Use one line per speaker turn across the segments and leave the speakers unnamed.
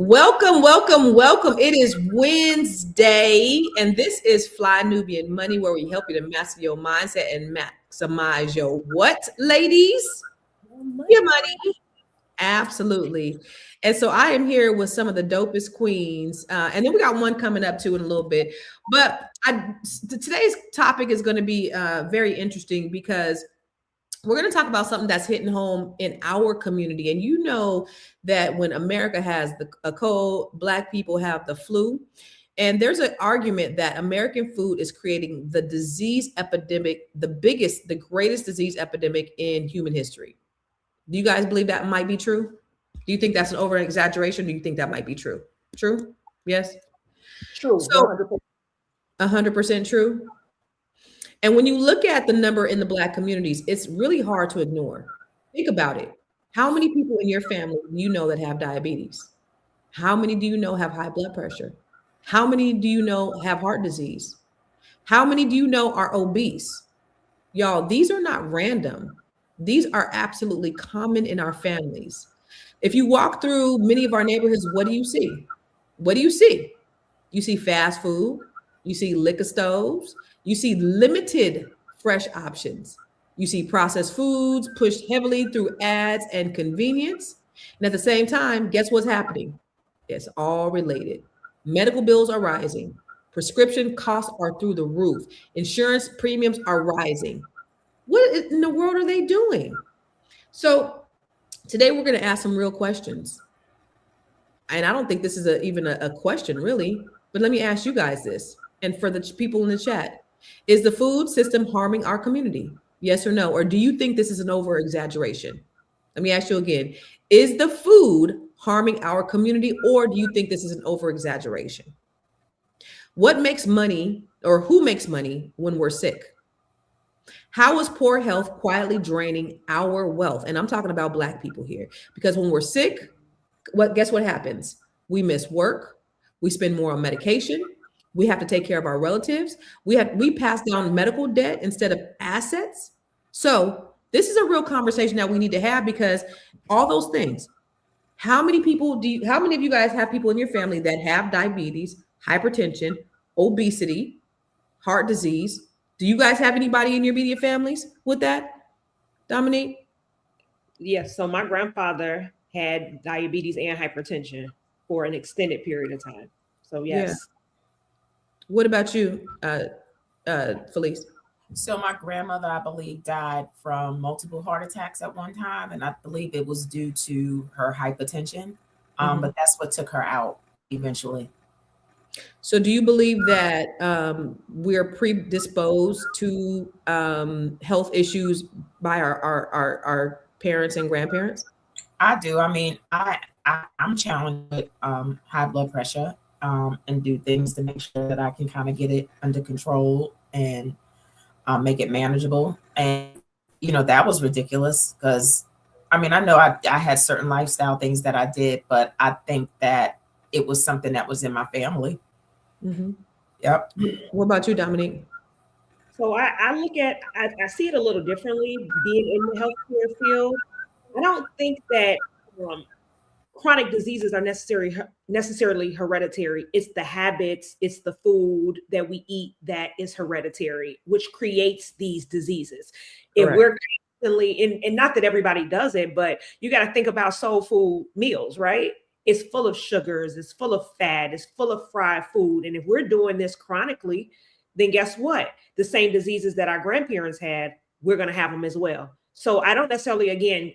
Welcome, welcome, welcome. It is Wednesday, and this is Fly Nubian Money, where we help you to master your mindset and maximize your what, ladies? Your money. Absolutely. And so I am here with some of the dopest queens, and then we got one coming up too in a little bit. But today's topic is going to be very interesting because we're going to talk about something that's hitting home in our community. And you know that when America has a cold, Black people have the flu. And there's an argument that American food is creating the disease epidemic, the greatest disease epidemic in human history. Do you guys believe that might be true? Do you think that's an over exaggeration? Do you think that might be true? True? Yes?
True.
So 100% true. And when you look at the number in the Black communities, it's really hard to ignore. Think about it. How many people in your family do you know that have diabetes? How many do you know have high blood pressure? How many do you know have heart disease? How many do you know are obese? Y'all, these are not random. These are absolutely common in our families. If you walk through many of our neighborhoods, what do you see? What do you see? You see fast food. You see liquor stoves. You see limited fresh options. You see processed foods pushed heavily through ads and convenience. And at the same time, guess what's happening? It's all related. Medical bills are rising. Prescription costs are through the roof. Insurance premiums are rising. What in the world are they doing? So today we're going to ask some real questions. And I don't think this is even a question really, but let me ask you guys this. And for the people in the chat, is the food system harming our community? Yes or no? Or do you think this is an over exaggeration? Let me ask you again. Is the food harming our community, or do you think this is an over exaggeration? What makes money, or who makes money when we're sick? How is poor health quietly draining our wealth? And I'm talking about Black people here, because when we're sick, guess what happens? We miss work. We spend more on medication. We have to take care of our relatives. We pass down medical debt instead of assets. So this is a real conversation that we need to have, because all those things. How many of you guys have people in your family that have diabetes, hypertension, obesity, heart disease? Do you guys have anybody in your immediate families with that? Dominique?
Yes. So my grandfather had diabetes and hypertension for an extended period of time. So yes.
Yeah. What about you, Felice?
So my grandmother, I believe, died from multiple heart attacks at one time, and I believe it was due to her hypertension. But that's what took her out eventually.
So do you believe that we're predisposed to health issues by our parents and grandparents?
I do. I mean, I'm challenged with high blood pressure and do things to make sure that I can kind of get it under control and make it manageable. And, that was ridiculous because, I mean, I know I had certain lifestyle things that I did, but I think that it was something that was in my family.
Mm-hmm.
Yep.
What about you, Dominique?
So I see it a little differently being in the healthcare field. I don't think that chronic diseases are necessarily hereditary. It's the habits, it's the food that we eat that is hereditary, which creates these diseases. If we're constantly, and not that everybody does it, but you got to think about soul food meals, right? It's full of sugars, it's full of fat, it's full of fried food. And if we're doing this chronically, then guess what? The same diseases that our grandparents had, we're going to have them as well. So I don't necessarily, again,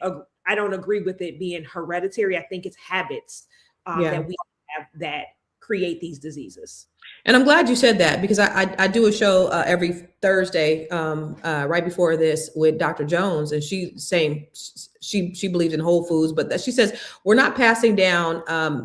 I don't agree with it being hereditary. I think it's habits that we have that create these diseases.
And I'm glad you said that, because I do a show every Thursday right before this with Dr. Jones, and she's saying she believes in whole foods, but that she says we're not passing down.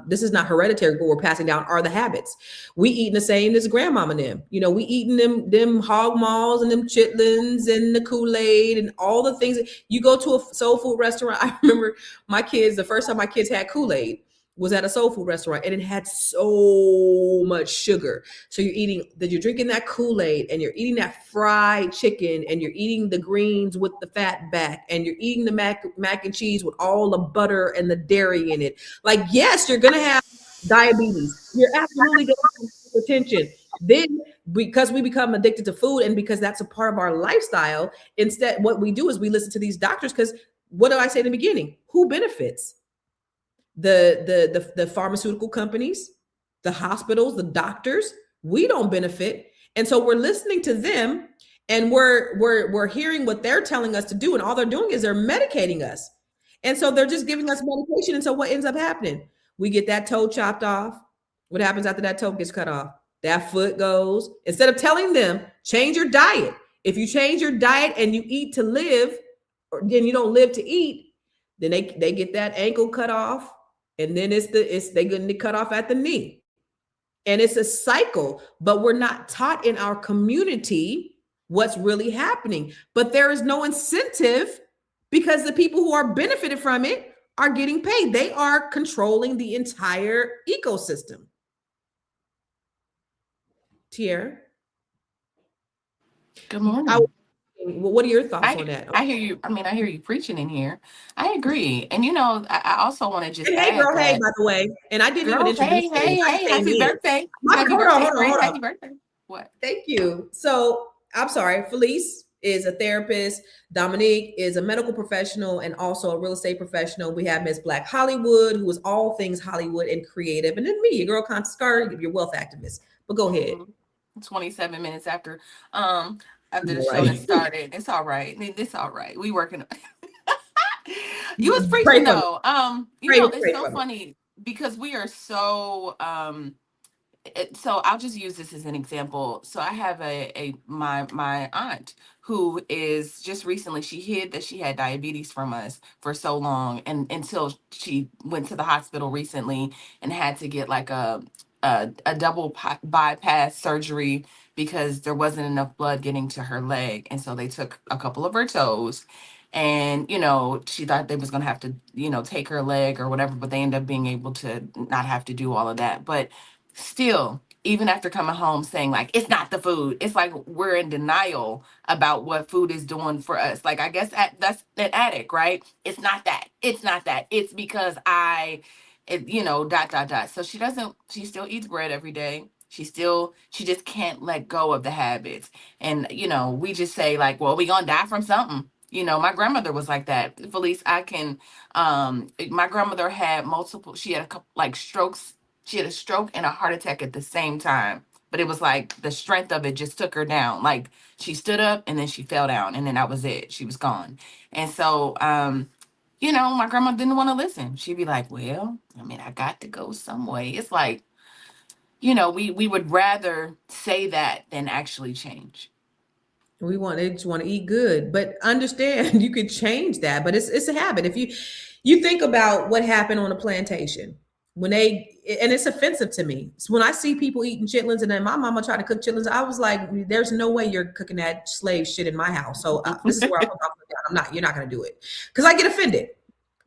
This is not hereditary. What we're passing down are the habits. We eating the same as grandmama and them. We eating them hog maws and them chitlins and the Kool-Aid and all the things. You go to a soul food restaurant. I remember the first time my kids had Kool-Aid was at a soul food restaurant, and it had so much sugar. So you're drinking that Kool-Aid, and you're eating that fried chicken, and you're eating the greens with the fat back, and you're eating the mac and cheese with all the butter and the dairy in it. Like, yes, you're going to have diabetes. You're absolutely going to have hypertension. Then, because we become addicted to food and because that's a part of our lifestyle, instead, what we do is we listen to these doctors because what did I say in the beginning? Who benefits? The pharmaceutical companies, the hospitals, the doctors. We don't benefit, and so we're listening to them, and we're hearing what they're telling us to do, and all they're doing is they're medicating us, and so they're just giving us medication. And so what ends up happening? We get that toe chopped off. What happens after that toe gets cut off? That foot goes. Instead of telling them change your diet, if you change your diet and you eat to live, or then you don't live to eat, then they get that ankle cut off, and then they getting it cut off at the knee, and it's a cycle. But we're not taught in our community what's really happening. But there is no incentive because the people who are benefited from it are getting paid. They are controlling the entire ecosystem. Tierra,
Good morning.
what are your thoughts on that?
I hear you. I mean, I hear you preaching in here. I agree. And I also want to just
And hey,
add
girl, hey,
that,
by the way, and I didn't even
girl,
introduce you.
hey, happy birthday. Happy
Hold
birthday,
on,
friend.
hold on.
Happy birthday. What?
Thank you. So I'm sorry. Felice is a therapist. Dominique is a medical professional and also a real estate professional. We have Miss Black Hollywood, who is all things Hollywood and creative. And then me, your girl, Constance, your wealth activist. But go ahead.
27 minutes after the show that started. It's all right. It's all right. We working. You was preaching though. It's so funny because we are so so I'll just use this as an example. So I have my aunt who is just recently, she hid that she had diabetes from us for so long, and until she went to the hospital recently and had to get like a double bypass surgery because there wasn't enough blood getting to her leg, and so they took a couple of her toes. And she thought they was going to have to take her leg or whatever, but they ended up being able to not have to do all of that. But still, even after coming home saying like it's not the food, it's like we're in denial about what food is doing for us. Like, I guess that's that addict, right? It's not that, it's because dot. So she still eats bread every day. She just can't let go of the habits. And we just say like, well, we gonna die from something. My grandmother was like that. Felice, my grandmother had she had a couple like strokes. She had a stroke and a heart attack at the same time. But it was like the strength of it just took her down. Like, she stood up and then she fell down, and then that was it. She was gone. And so, my grandma didn't want to listen. She'd be like, well, I mean, I got to go some way. It's like, we would rather say that than actually change.
They just want to eat good, but understand you could change that. But it's a habit. If you think about what happened on a plantation and it's offensive to me. So when I see people eating chitlins, and then my mama tried to cook chitlins, I was like, there's no way you're cooking that slave shit in my house. So this is where I'm not. You're not going to do it, because I get offended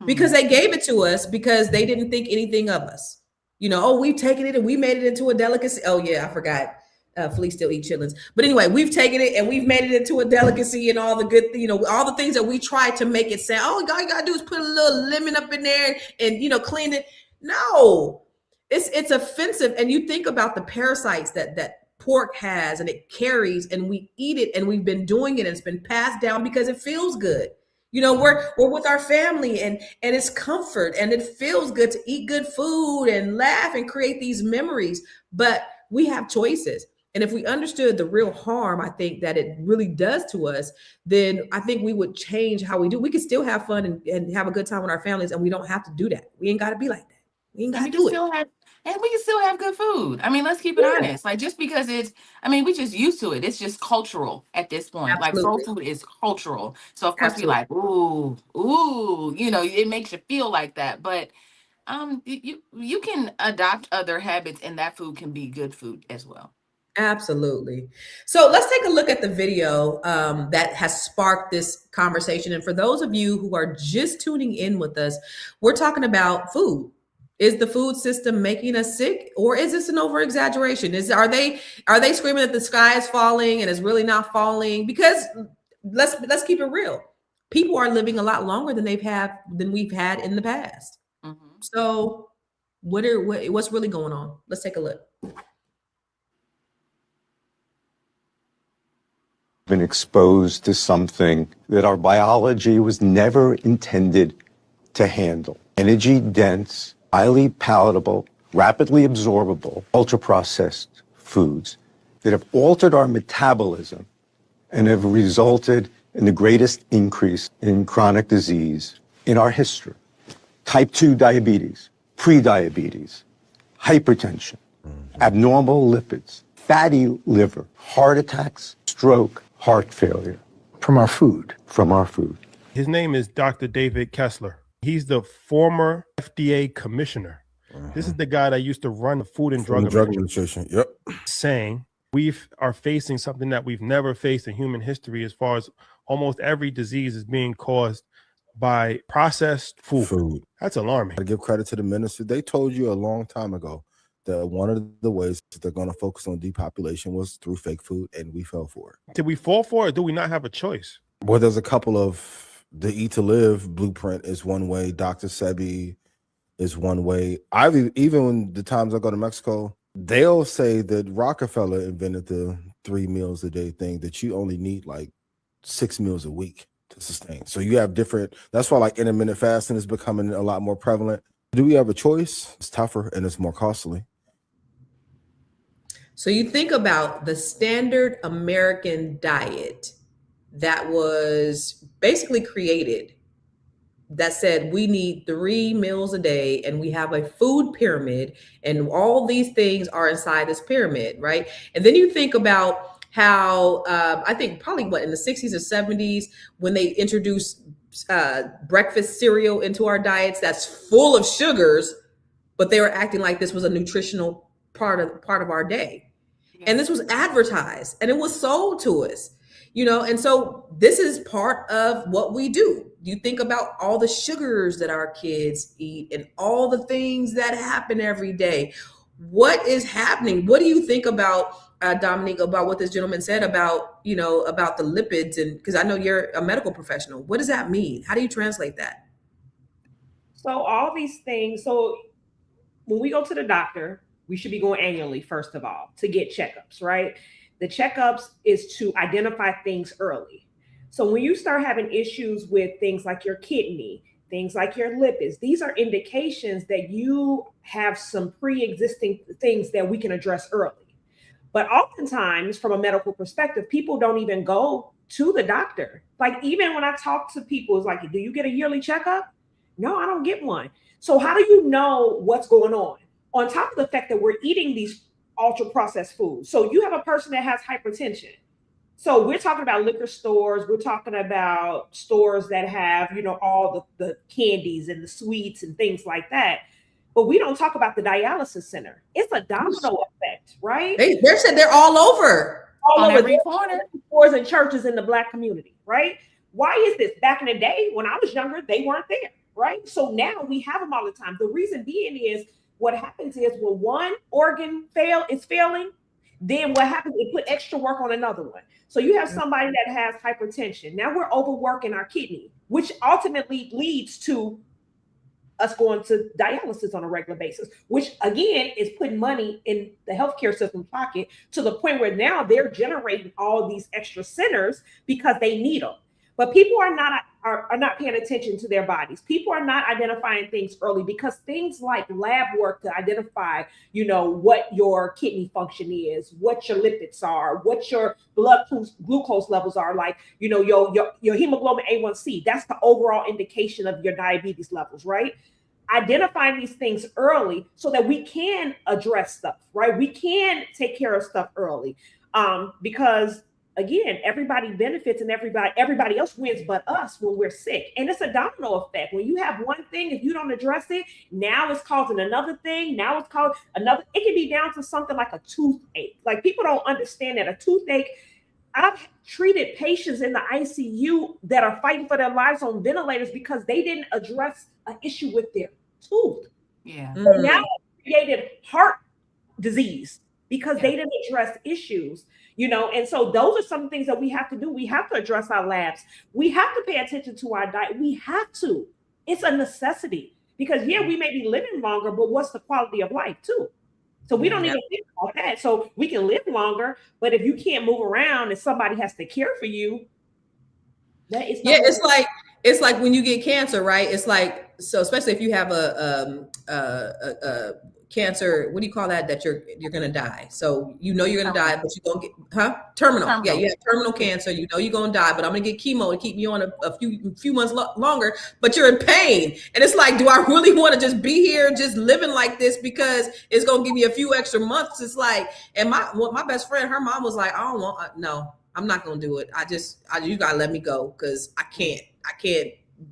because they gave it to us because they didn't think anything of us. We've taken it and we made it into a delicacy. Oh yeah, I forgot. Felice still eat chitlins, but anyway, we've taken it and we've made it into a delicacy, and all the good, all the things that we try to make it sound. Oh, all you gotta do is put a little lemon up in there and clean it. No, it's offensive. And you think about the parasites that pork has, and it carries, and we eat it, and we've been doing it, and it's been passed down because it feels good. We're with our family, and it's comfort, and it feels good to eat good food and laugh and create these memories. But we have choices. And if we understood the real harm, I think that it really does to us, then I think we would change how we do. We could still have fun and have a good time with our families, and we don't have to do that. We ain't got to be like that. We ain't got to do it.
And we can still have good food. I mean, let's keep it honest. Like, just because we just used to it. It's just cultural at this point.
Absolutely.
Like, soul food is cultural. So of course we like, ooh, it makes you feel like that. But you can adopt other habits, and that food can be good food as well.
Absolutely. So let's take a look at the video that has sparked this conversation. And for those of you who are just tuning in with us, we're talking about food. Is the food system making us sick, or is this an over exaggeration? Are they screaming that the sky is falling and it's really not falling? Because let's keep it real. People are living a lot longer than we've had in the past.
Mm-hmm.
So What's really going on? Let's take a look.
Been exposed to something that our biology was never intended to handle. Energy dense, highly palatable, rapidly absorbable, ultra processed foods that have altered our metabolism and have resulted in the greatest increase in chronic disease in our history. Type 2 diabetes, prediabetes, hypertension, abnormal lipids, fatty liver, heart attacks, stroke, heart failure.
From our food.
From our food.
His name is Dr. David Kessler. He's the former FDA commissioner. This is the guy that used to run the Food and Drug
Administration. Yep.
Saying we are facing something that we've never faced in human history, as far as almost every disease is being caused by processed food. That's alarming.
I give credit to the minister. They told you a long time ago that one of the ways that they're going to focus on depopulation was through fake food, and we fell for it.
Did we fall for it, or do we not have a choice?
Well, there's a couple of, the Eat to Live blueprint is one way. Dr. Sebi is one way. Even when the times I go to Mexico, they'll say that Rockefeller invented the 3 meals a day thing, that you only need like 6 meals a week to sustain. So you have different, that's why like intermittent fasting is becoming a lot more prevalent. Do we have a choice? It's tougher and it's more costly.
So you think about the standard American diet that was basically created that said we need 3 meals a day, and we have a food pyramid, and all these things are inside this pyramid, right? And then you think about how I think probably in the 60s or 70s, when they introduced breakfast cereal into our diets that's full of sugars, but they were acting like this was a nutritional part of our day. And this was advertised and it was sold to us, and so this is part of what we do. You think about all the sugars that our kids eat and all the things that happen every day. What is happening? What do you think about, Dominique, about what this gentleman said about, about the lipids? And because I know you're a medical professional, what does that mean? How do you translate that?
So all these things, so when we go to the doctor, we should be going annually, first of all, to get checkups, right? The checkups is to identify things early. So when you start having issues with things like your kidney, things like your lipids, these are indications that you have some pre-existing things that we can address early. But oftentimes, from a medical perspective, people don't even go to the doctor. Like even when I talk to people, it's like, do you get a yearly checkup? No, I don't get one. So how do you know what's going on? On top of the fact that we're eating these ultra processed foods. So you have a person that has hypertension. So we're talking about liquor stores. We're talking about stores that have, all the candies and the sweets and things like that. But we don't talk about the dialysis center. It's a domino effect, right?
They said they're all over.
All over
every corner.
Stores and churches in the Black community, right? Why is this? Back in the day, when I was younger, they weren't there, right? So now we have them all the time. The reason being is, what happens is when one organ is failing, then what happens is put extra work on another one. So you have somebody that has hypertension. Now we're overworking our kidney, which ultimately leads to us going to dialysis on a regular basis, which again is putting money in the healthcare system pocket, to the point where now they're generating all these extra centers because they need them. But people are not paying attention to their bodies. People are not identifying things early, because things like lab work to identify, what your kidney function is, what your lipids are, what your blood glucose levels are, like, your hemoglobin A1C. That's the overall indication of your diabetes levels, right? Identifying these things early so that we can address stuff, right? We can take care of stuff early, because again, everybody benefits and everybody else wins but us when we're sick. And it's a domino effect. When you have one thing, if you don't address it, now it's causing another thing. Now it's causing another. It can be down to something like a toothache. Like, people don't understand that a toothache. I've treated patients in the ICU that are fighting for their lives on ventilators because they didn't address an issue with their tooth.
Yeah.
So now it created heart disease because they didn't address issues, and so those are some things that we have to do. We have to address our labs. We have to pay attention to our diet. We have to. It's a necessity, Because we may be living longer, but what's the quality of life too? So we don't even think about that. So we can live longer, but if you can't move around and somebody has to care for you, that is
it's like when you get cancer, right? It's like, so especially if you have a cancer, what do you call that? That you're gonna die. So you're gonna die, but you're gonna get terminal. Yeah, you have terminal cancer. You're gonna die, but I'm gonna get chemo to keep you on a few months longer. But you're in pain, and it's like, do I really want to just be here, just living like this because it's gonna give me a few extra months? It's like, and my best friend, her mom was like, I don't want no. I'm not gonna do it. You gotta let me go because I can't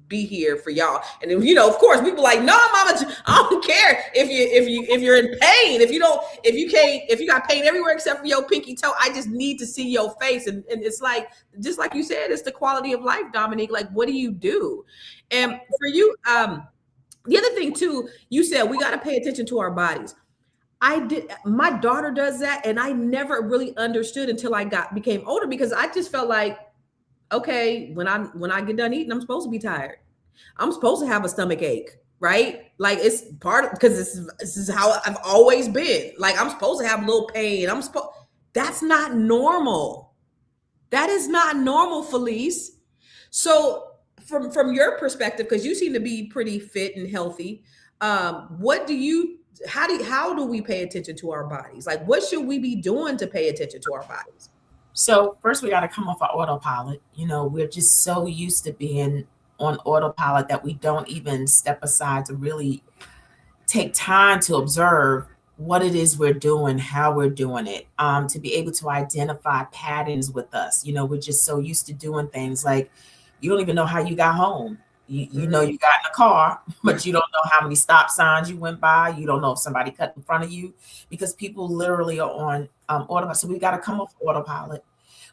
be here for y'all. And then, of course, people like, no, mama, I don't care if you're in pain, if you got pain everywhere except for your pinky toe. I just need to see your face. And it's like, just like you said, it's the quality of life, Dominique. Like, what do you do? And for you, the other thing too, you said we got to pay attention to our bodies. My daughter does that, and I never really understood until I became older, because I just felt like, okay, when I get done eating, I'm supposed to be tired. I'm supposed to have a stomach ache, right? Like, it's because this is how I've always been. Like, I'm supposed to have a little pain. That's not normal. That is not normal, Felice. So from your perspective, because you seem to be pretty fit and healthy, how do we pay attention to our bodies? Like, what should we be doing to pay attention to our bodies?
So first we got to come off our autopilot. We're just so used to being on autopilot that we don't even step aside to really take time to observe what it is we're doing, how we're doing it, to be able to identify patterns with us. We're just so used to doing things like, you don't even know how you got home. You know you got in a car, but you don't know how many stop signs you went by. You don't know if somebody cut in front of you, because people literally are on autopilot. So we've got to come off autopilot.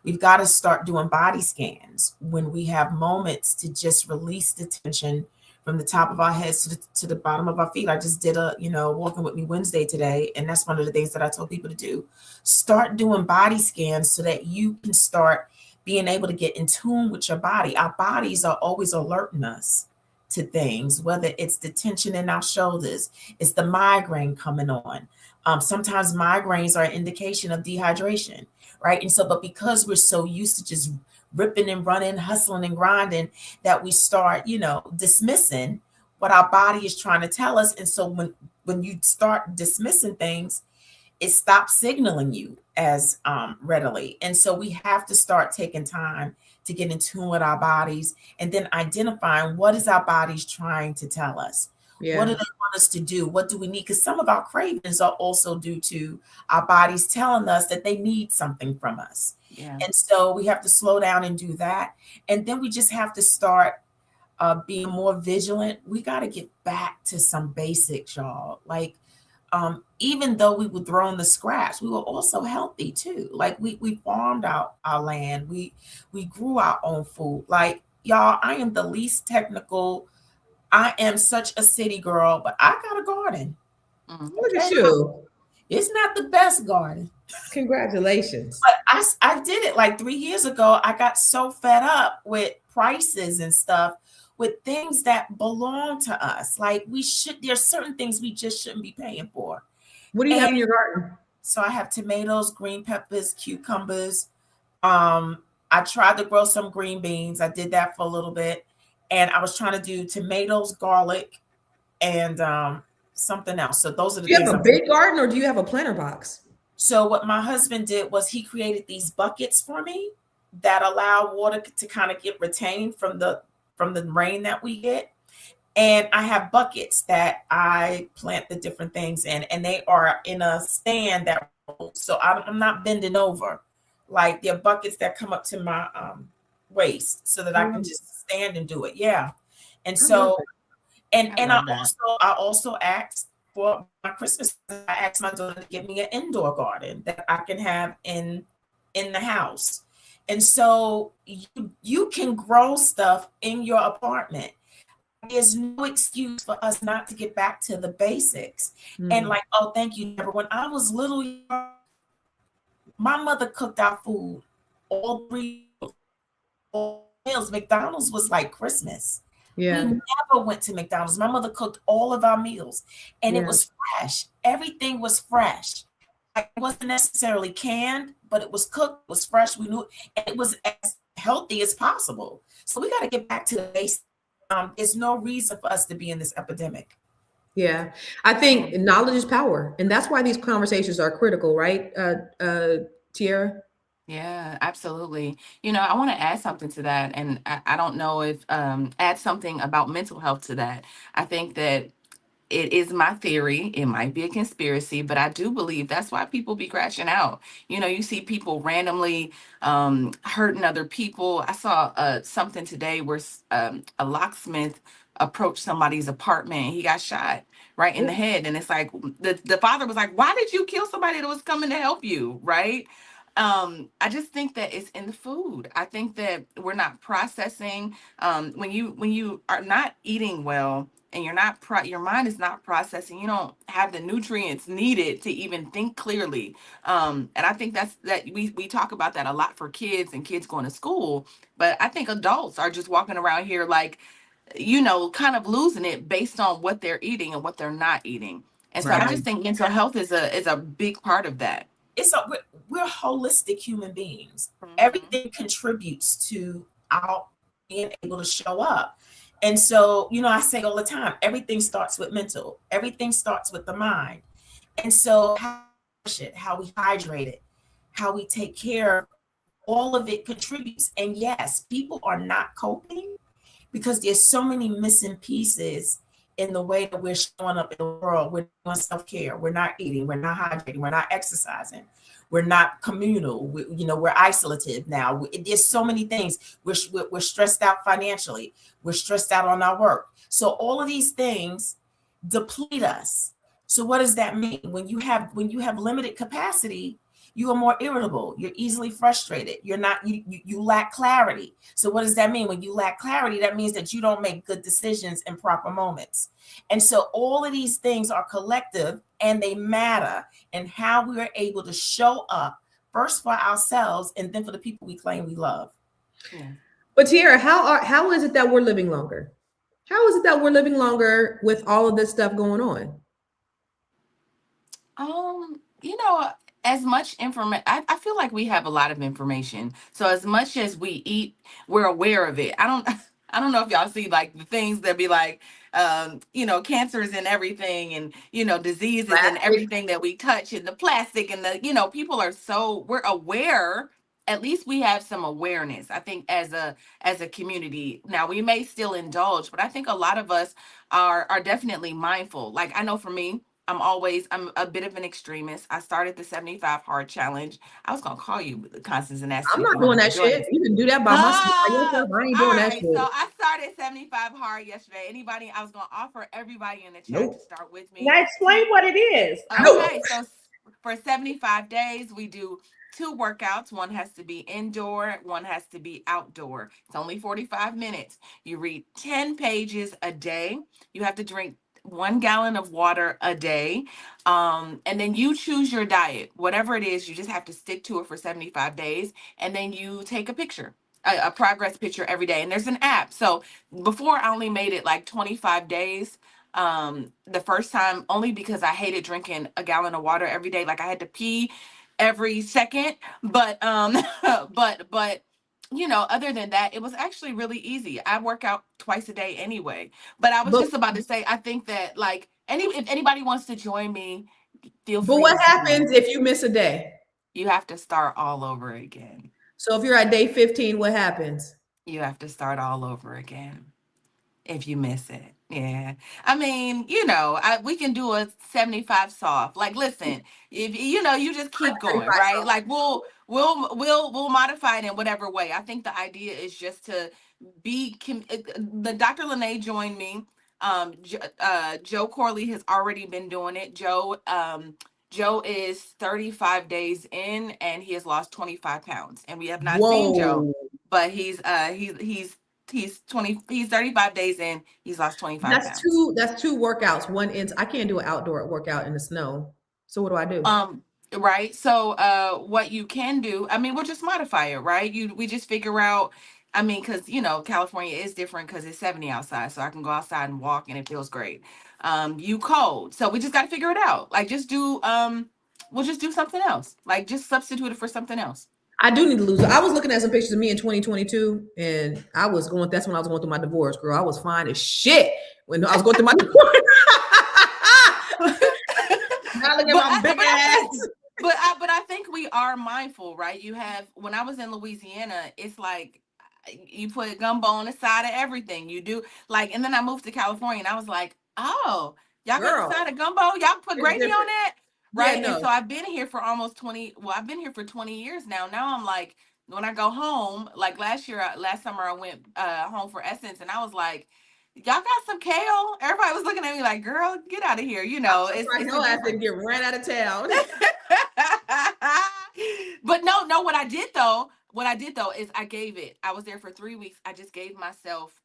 We've got to start doing body scans when we have moments to just release the tension from the top of our heads to the bottom of our feet. I just did a Walking With Me Wednesday today, and that's one of the things that I told people to do. Start doing body scans so that you can start being able to get in tune with your body. Our bodies are always alerting us to things, whether it's the tension in our shoulders, it's the migraine coming on. Sometimes migraines are an indication of dehydration, right? And so, but because we're so used to just ripping and running, hustling and grinding, that we start, dismissing what our body is trying to tell us. And so when you start dismissing things, it stops signaling you as readily. And so we have to start taking time to get in tune with our bodies, and then identifying what is our bodies trying to tell us. Yeah. What do they want us to do? What do we need? Because some of our cravings are also due to our bodies telling us that they need something from us. Yeah. And so we have to slow down and do that. And then we just have to start being more vigilant. We got to get back to some basics, y'all. Like, even though we were throwing the scraps, we were also healthy too. Like, we farmed out our land. We grew our own food. Like, y'all, I am the least technical. I am such a city girl, but I got a garden.
Look at you.
It's not the best garden.
Congratulations.
But I did it like 3 years ago. I got so fed up with prices and stuff, with things that belong to us. Like, there's certain things we just shouldn't be paying for.
What do you have in your garden?
So I have tomatoes, green peppers, cucumbers. I tried to grow some green beans. I did that for a little bit. And I was trying to do tomatoes, garlic, and something else. So those are the things.
Do you have a big garden, or do you have a planter box?
So what my husband did was he created these buckets for me that allow water to kind of get retained from the rain that we get. And I have buckets that I plant the different things in, and they are in a stand that, so I'm not bending over. Like, they're buckets that come up to my waist so that I can just stand and do it. Yeah. And so, and I also asked for my Christmas, I asked my daughter to give me an indoor garden that I can have in the house. And so you can grow stuff in your apartment. There's no excuse for us not to get back to the basics. And like, oh, thank you, Deborah. When I was little, my mother cooked our food all 3 meals. McDonald's was like Christmas.
Yeah.
We never went to McDonald's. My mother cooked all of our meals, and it was fresh. Everything was fresh. It wasn't necessarily canned, but it was cooked, it was fresh. We knew, and it was as healthy as possible. So we got to get back to the basics. There's no reason for us to be in this epidemic.
Yeah, I think knowledge is power, and that's why these conversations are critical, right, Tiara?
Yeah, absolutely. I want to add something to that, and I don't know if add something about mental health to that. I think that it is my theory. It might be a conspiracy, but I do believe that's why people be crashing out. You see people randomly hurting other people. I saw something today where a locksmith approached somebody's apartment and he got shot right in the head. And it's like the father was like, "Why did you kill somebody that was coming to help you?" Right? I just think that it's in the food. I think that we're not processing. When you are not eating well, and your mind is not processing, you don't have the nutrients needed to even think clearly. And I think that we talk about that a lot for kids and kids going to school, but I think adults are just walking around here like, kind of losing it based on what they're eating and what they're not eating. And so I just think mental health is a big part of that.
We're holistic human beings. Everything contributes to our being able to show up. And so, I say all the time, everything starts with mental. Everything starts with the mind. And so how we hydrate it, how we take care, all of it contributes. And yes, people are not coping because there's so many missing pieces in the way that we're showing up in the world. We're doing self-care. We're not eating. We're not hydrating. We're not exercising. We're not communal. We're isolative now. There's so many things. We're stressed out financially. We're stressed out on our work. So all of these things deplete us. So what does that mean? When you have limited capacity, you are more irritable. You're easily frustrated. You lack clarity. So what does that mean? When you lack clarity, that means that you don't make good decisions in proper moments. And so all of these things are collective and they matter in how we are able to show up first for ourselves and then for the people we claim we love.
Yeah. But Tiara, how is it that we're living longer? How is it that we're living longer with all of this stuff going on?
As much information, I feel like we have a lot of information. So as much as we eat, we're aware of it. I don't know if y'all see like the things that be like, cancers and everything, and diseases plastic. And everything that we touch, and the plastic and the people we're aware. At least we have some awareness, I think, as a community. Now we may still indulge, but I think a lot of us are definitely mindful. Like I know for me, I'm a bit of an extremist. I started the 75 hard challenge. I was gonna call you, Constance, and ask
I'm
you.
not doing that shit. You can do that by yourself. I ain't doing that shit.
So I started 75 hard yesterday. I was gonna offer everybody in the chat to start with me.
Now explain what it is.
Okay, so for 75 days, we do 2 workouts. One has to be indoor, one has to be outdoor. It's only 45 minutes. You read 10 pages a day. You have to drink 1 gallon of water a day. And then you choose your diet, whatever it is. You just have to stick to it for 75 days. And then you take a picture, a progress picture every day. And there's an app. So before, I only made it like 25 days. The first time, only because I hated drinking a gallon of water every day. Like I had to pee every second. But other than that, it was actually really easy. I work out twice a day anyway. But I was just about to say, I think that like if anybody wants to join me, feel free.
But what happens if you miss a day?
You have to start all over again.
So if you're at day 15, what happens?
You have to start all over again if you miss it. Yeah. I mean, we can do a 75 soft. Like, listen, if you just keep going, right? Like we'll modify it in whatever way. I think the idea is just to the Dr. Lene joined me. Joe Corley has already been doing it. Joe is 35 days in and he has lost 25 pounds. And we have not seen Joe, but he's 35 days in, he's lost 25 pounds.
That's 2 workouts. One in, I can't do an outdoor workout in the snow. So what do I do?
Right. So what you can do, I mean, we'll just modify it, right? We just figure out I mean, because California is different because it's 70 outside, so I can go outside and walk, and it feels great. You cold, so we just got to figure it out. Like, we'll just do something else. Like, just substitute it for something else.
I do need to lose. I was looking at some pictures of me in 2022, and that's when I was going through my divorce, girl. I was fine as shit when I was going through my divorce. Now look at my big ass.
But I think we are mindful, right? When I was in Louisiana, it's like you put gumbo on the side of everything. You do and then I moved to California, and I was like, oh, y'all got the side of gumbo? Y'all put gravy on that? Right. Yeah, no. And so I've been here for almost 20. Well, I've been here for 20 years now. Now I'm like, when I go home, like last summer, I went home for Essence, and I was like, y'all got some kale? Everybody was looking at me like, girl, get out of here. It's
I have to get ran out of town.
But no, what I did though is I was there for 3 weeks. I just gave myself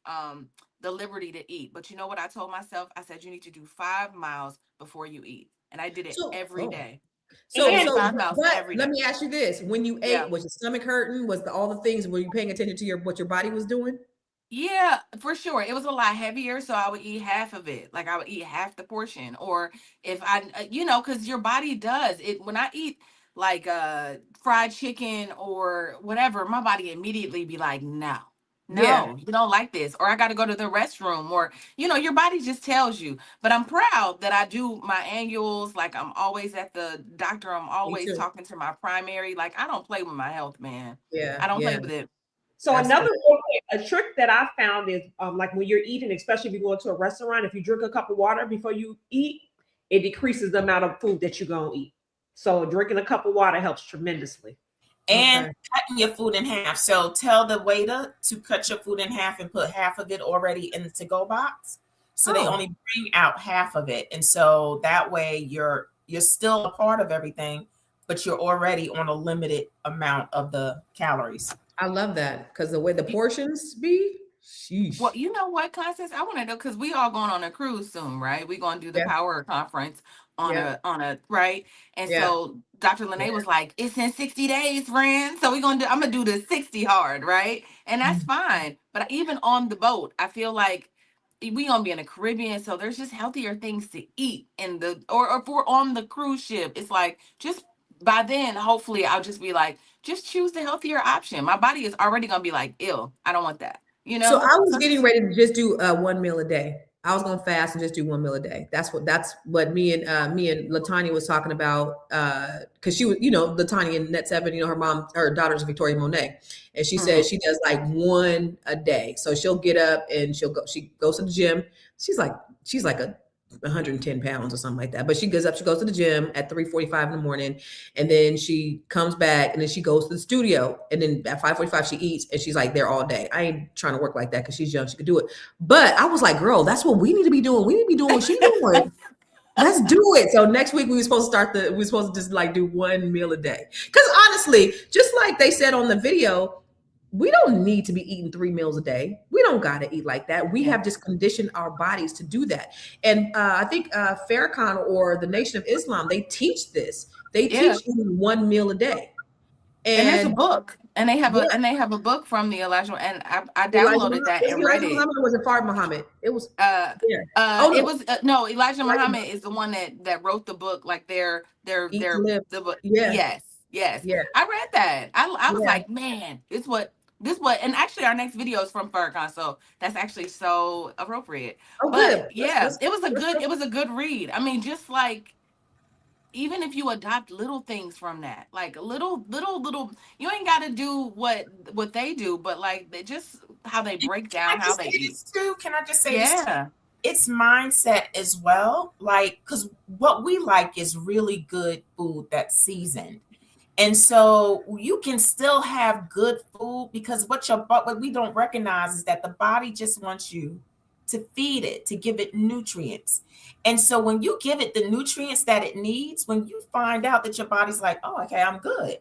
the liberty to eat. But you know what I told myself? I said, you need to do 5 miles before you eat. And I did it every day.
So let me ask you this. When you ate, was your stomach hurting? Was all the things, were you paying attention to what your body was doing?
Yeah, for sure. It was a lot heavier, so I would eat half of it. Like, I would eat half the portion. Or if because your body does it. When I eat like fried chicken or whatever, my body immediately be like, no, you don't like this. Or I got to go to the restroom, or, your body just tells you. But I'm proud that I do my annuals. Like, I'm always at the doctor. I'm always talking to my primary. Like, I don't play with my health, man.
Yeah.
I don't play with it.
So a trick that I found is like when you're eating, especially if you go into a restaurant, if you drink a cup of water before you eat, it decreases the amount of food that you're going to eat. So drinking a cup of water helps tremendously.
And cutting your food in half. So tell the waiter to cut your food in half and put half of it already in the to-go box. So they only bring out half of it. And so that way you're still a part of everything, but you're already on a limited amount of the calories.
I love that, because the way the portions be, sheesh.
Well, you know what, Constance? I want to know, because we all going on a cruise soon, right? We're going to do the Power Conference on a right. And so Dr. Lene was like, it's in 60 days, friend. So I'm gonna do the 60 hard, right? And that's fine. But even on the boat, I feel like we gonna be in the Caribbean, so there's just healthier things to eat or if we're on the cruise ship, it's like, just by then, hopefully I'll just be like, just choose the healthier option. My body is already gonna be like, ill. I don't want that.
So I was getting ready to just do 1 meal a day. I was gonna fast and just do 1 meal a day. That's what me and Latanya was talking about. Cause she was, Latanya in Net 7, her daughter's Victoria Monet. And she said she does like 1 a day. So she'll get up and she goes to the gym. She's like 110 pounds or something like that. But she goes to the gym at 3:45 in the morning, and then she comes back, and then she goes to the studio, and then at 5:45 she eats, and she's like there all day. I ain't trying to work like that because she's young, she could do it. But I was like, girl, that's what we need to be doing. We need to be doing what she's doing. Let's do it. So next week we were supposed to just like do 1 meal a day. Because honestly, just like they said on the video, we don't need to be eating 3 meals a day. We don't got to eat like that. We have just conditioned our bodies to do that. And I think Farrakhan or the Nation of Islam, they teach this. They teach eating 1 meal a day.
And there's a book. And they have a book from the Elijah, and I downloaded that and read it.
Muhammad, was it Fard Muhammad? It was
Elijah Muhammad is the one that wrote the book, like the book. Yes. I read that. I was like, man, this what, and actually our next video is from Farrakhan, so that's actually so appropriate. But it was a good read. I mean, just like, even if you adopt little things from that, like little, you ain't got to do what they do, but like just how they break down how they eat.
Can I just say this too? It's mindset as well. Like, because what we like is really good food that's seasoned. And so you can still have good food, because what we don't recognize is that the body just wants you to feed it, to give it nutrients. And so when you give it the nutrients that it needs, when you find out that your body's like, oh, okay, I'm good.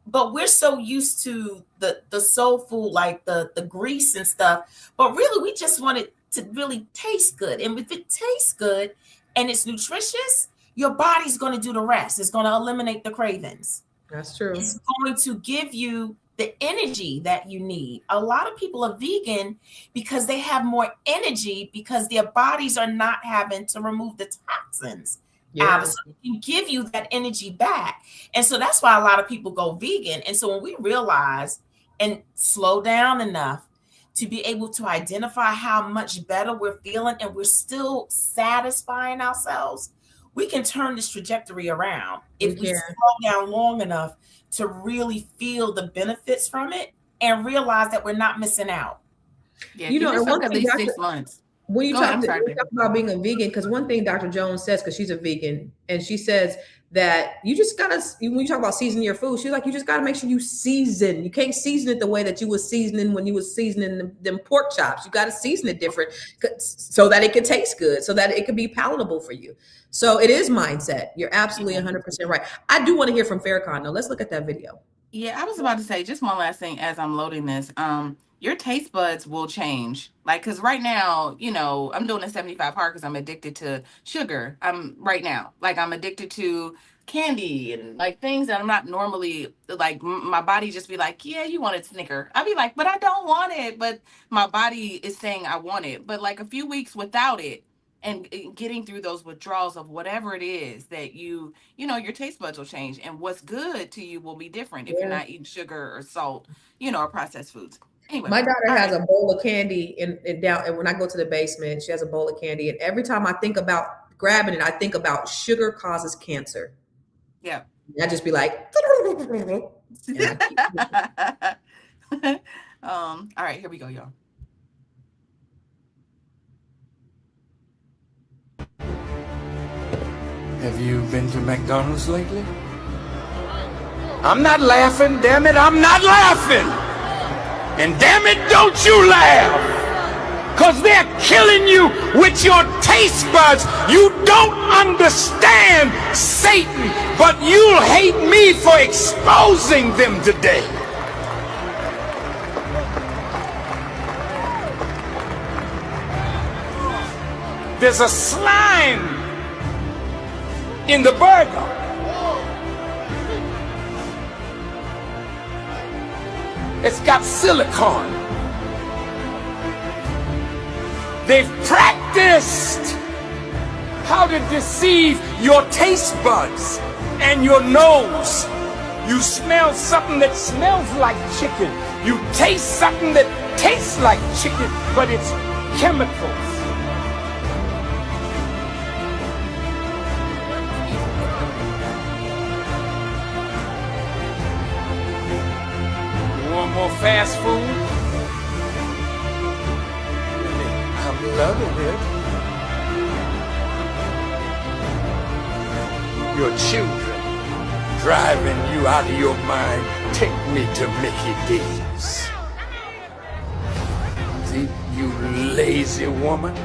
But we're so used to the soul food, like the grease and stuff. But really, we just want it to really taste good. And if it tastes good and it's nutritious, your body's going to do the rest. It's going to eliminate the cravings.
That's true.
It's going to give you the energy that you need. A lot of people are vegan because they have more energy because their bodies are not having to remove the toxins out of it. So it can give you that energy back. And so that's why a lot of people go vegan. And so when we realize and slow down enough to be able to identify how much better we're feeling and we're still satisfying ourselves, we can turn this trajectory around if we slow down long enough to really feel the benefits from it and realize that we're not missing out.
Yeah, you know, and one thing, at least 6 months.
When you talk about being a vegan, because one thing Dr. Jones says, because she's a vegan, and she says that you just gotta, when you talk about seasoning your food, she's like, you just gotta make sure you season. You can't season it the way that you was seasoning when you was seasoning them pork chops. You gotta season it different so that it can taste good, so that it can be palatable for you. So it is mindset. You're absolutely 100% right. I do want to hear from Farrakhan though. Let's look at that video.
Yeah, I was about to say just one last thing as I'm loading this. Your taste buds will change. Like, because right now, you know, I'm doing a 75 hard because I'm addicted to sugar. I'm addicted to candy and like things that I'm not normally like. My body just be like, yeah, you want it, Snicker. I'll be like, but I don't want it. But my body is saying I want it. But like a few weeks without it and getting through those withdrawals of whatever it is that you know, your taste buds will change. And what's good to you will be different if you're not eating sugar or salt, you know, or processed foods. Anyway,
my daughter has a bowl of candy and when I go to the basement, she has a bowl of candy. And every time I think about grabbing it, I think about sugar causes cancer.
Yeah.
And I just be like,
all right, here we go, y'all.
Have you been to McDonald's lately? I'm not laughing, damn it, I'm not laughing! And damn it, don't you laugh! Because they're killing you with your taste buds. You don't understand Satan, but you'll hate me for exposing them today. There's a slime in the burger. It's got silicone. They've practiced how to deceive your taste buds and your nose. You smell something that smells like chicken. You taste something that tastes like chicken, but it's chemicals. More fast food. I'm loving it. Your children driving you out of your mind. Take me to Mickey D's. See, you lazy woman.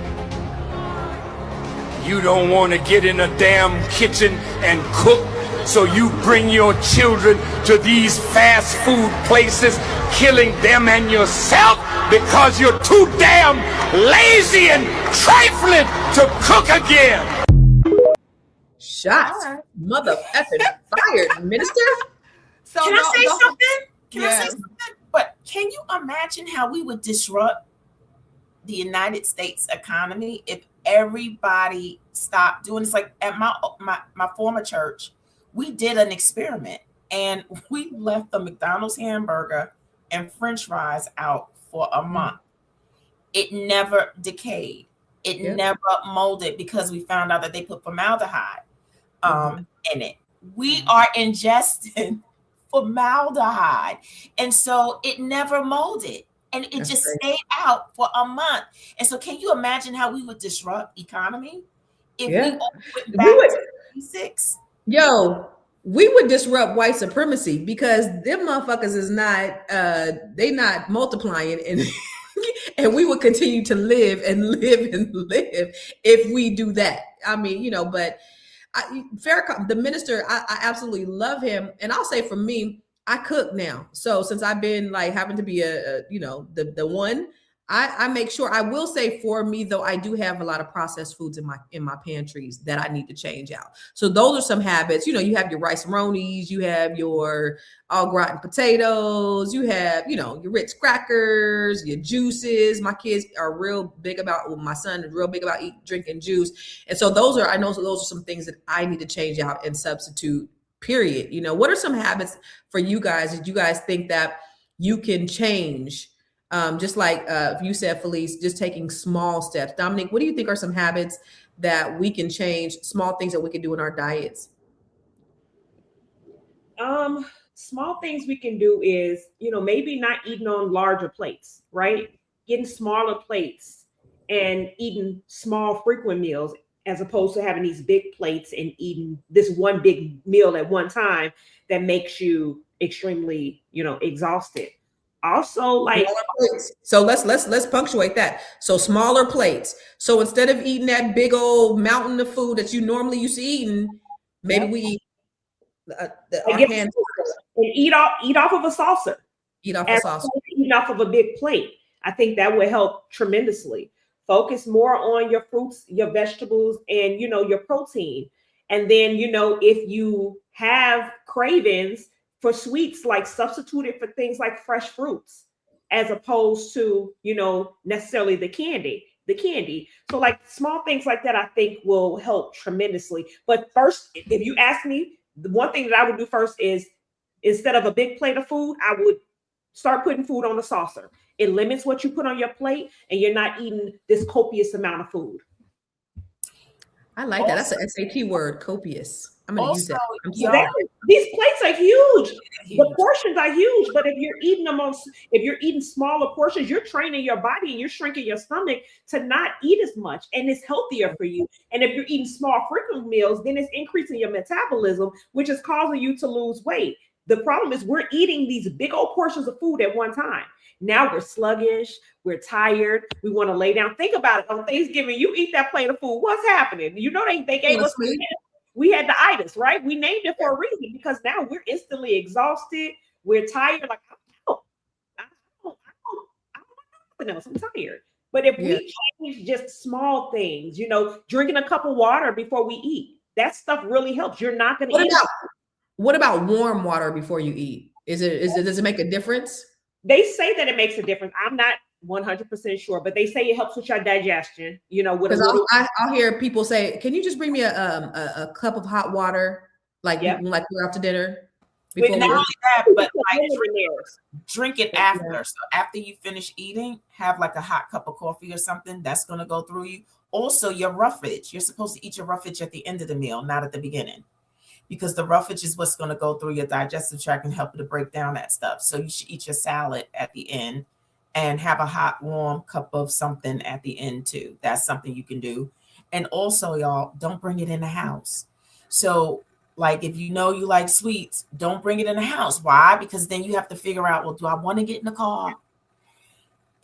You don't want to get in a damn kitchen and cook. So you bring your children to these fast food places, killing them and yourself because you're too damn lazy and trifling to cook again.
Shots, motherfucking fired, minister.
So can I say something? Can I say something? But can you imagine how we would disrupt the United States economy if everybody stopped doing this? Like at my former church, we did an experiment and we left the McDonald's hamburger and French fries out for a month. It never decayed. It never molded because we found out that they put formaldehyde in it. We are ingesting formaldehyde. And so it never molded and it just stayed out for a month. And so can you imagine how we would disrupt economy if we went back to basics?
Yo, we would disrupt white supremacy because them motherfuckers is not they not multiplying and we would continue to live and live and live if we do that. I mean, you know, but Farrakhan, the minister, I absolutely love him. And I'll say for me, I cook now. So since I've been like having to be a you know, the one, I make sure. I will say for me though, I do have a lot of processed foods in my pantries that I need to change out. So those are some habits. You know, you have your rice ronis, you have your au gratin potatoes, you have, you know, your Ritz crackers, your juices. My kids are real big about, well, my son is real big about drinking juice. And so those are some things that I need to change out and substitute, period. You know, what are some habits for you guys that you guys think that you can change? Just like you said, Felice, just taking small steps. Dominique, what do you think are some habits that we can change, small things that we can do in our diets?
Small things we can do is, you know, maybe not eating on larger plates, right? Getting smaller plates and eating small frequent meals as opposed to having these big plates and eating this one big meal at one time that makes you extremely, you know, exhausted. Also, like,
so let's punctuate that. So smaller plates. So instead of eating that big old mountain of food that you normally used to eating, maybe we eat our hands
and eat off of a saucer.
Eat off a saucer.
Eat off of a big plate. I think that would help tremendously. Focus more on your fruits, your vegetables, and, you know, your protein. And then, you know, if you have cravings for sweets, like substitute it for things like fresh fruits, as opposed to, you know, necessarily the candy. So like small things like that, I think will help tremendously. But first, if you ask me, the one thing that I would do first is, instead of a big plate of food, I would start putting food on the saucer. It limits what you put on your plate, and you're not eating this copious amount of food.
I like that. That's an SAT word, copious. I'm going to use that.
These plates are huge. The portions are huge, but if you're eating smaller portions, you're training your body and you're shrinking your stomach to not eat as much, and it's healthier for you. And if you're eating small, frequent meals, then it's increasing your metabolism, which is causing you to lose weight. The problem is we're eating these big old portions of food at one time. Now we're sluggish, we're tired, we want to lay down. Think about it. On Thanksgiving, you eat that plate of food. What's happening? You know, they gave us, we had the itis, right? We named it for a reason, because now we're instantly exhausted. We're tired. Like, I don't know. I'm tired. But if we change just small things, you know, drinking a cup of water before we eat, that stuff really helps. You're not going to eat.
What about warm water before you eat? Does it make a difference?
They say that it makes a difference. I'm not 100% sure, but they say it helps with your digestion. You know,
I'll hear people say, "Can you just bring me a cup of hot water, like we're out to dinner?"
But not only that, but like drink it after. So after you finish eating, have like a hot cup of coffee or something. That's going to go through you. Also, your roughage. You're supposed to eat your roughage at the end of the meal, not at the beginning, because the roughage is what's going to go through your digestive tract and help you to break down that stuff. So you should eat your salad at the end and have a hot, warm cup of something at the end too. That's something you can do. And also, y'all, don't bring it in the house. So like, if you know you like sweets, don't bring it in the house. Why? Because then you have to figure out, well, do I want to get in the car?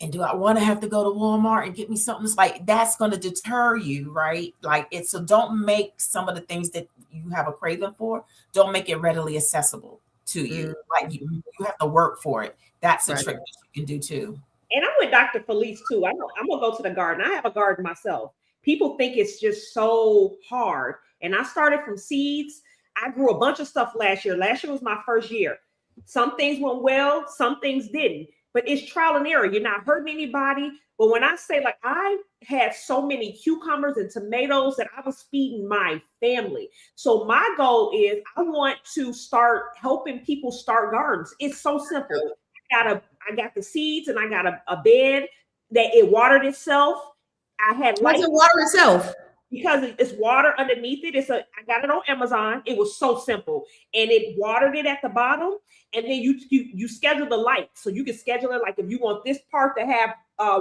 And do I want to have to go to Walmart and get me something? It's like, that's going to deter you, right? Like so don't make some of the things that you have a craving for, don't make it readily accessible to you. Like you have to work for it. That's a trick that you can do too.
And I'm with Dr. Felice too. I'm gonna go to the garden. I have a garden myself. People think it's just so hard. And I started from seeds. I grew a bunch of stuff last year. Last year was my first year. Some things went well, some things didn't. But it's trial and error. You're not hurting anybody. But when I say, like, I had so many cucumbers and tomatoes that I was feeding my family. So my goal is I want to start helping people start gardens. It's so simple. I got the seeds, and I got a bed that it watered itself. I had
light. Why does it water itself?
Because it's water underneath it. I got it on Amazon. It was so simple, and it watered it at the bottom. And then you schedule the light, so you can schedule it. Like if you want this part to have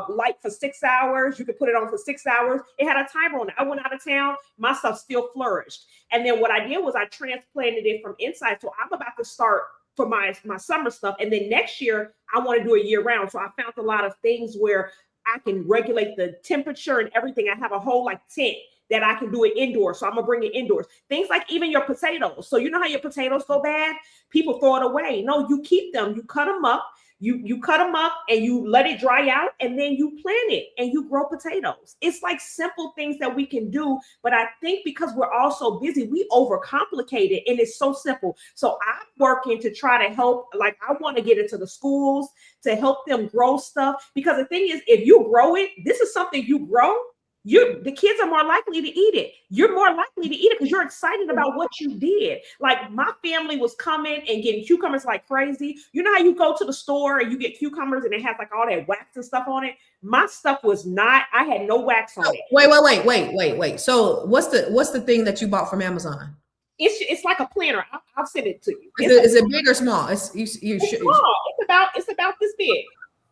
light for 6 hours, you could put it on for 6 hours. It had a timer on it. I went out of town, my stuff still flourished. And then what I did was I transplanted it from inside. So I'm about to start for my summer stuff, and then next year I want to do it year round. So I found a lot of things where I can regulate the temperature and everything. I have a whole like tent that I can do it indoors. So I'm gonna bring it indoors. Things like even your potatoes. So you know how your potatoes go bad? People throw it away. No, you keep them. You cut them up. You cut them up and you let it dry out, and then you plant it and you grow potatoes. It's like simple things that we can do. But I think because we're all so busy, we overcomplicate it, and it's so simple. So I'm working to try to help. Like, I want to get into the schools to help them grow stuff, because the thing is, if you grow it, this is something you grow, the kids are more likely to eat it. You're more likely to eat it because you're excited about what you did. Like, my family was coming and getting cucumbers like crazy. You know how you go to the store and you get cucumbers and it has like all that wax and stuff on it? My stuff was not. I had no wax on it.
Wait. So what's the thing that you bought from Amazon?
It's like a planter. I'll send it to you.
Is it big or small? It's small.
It's about this big.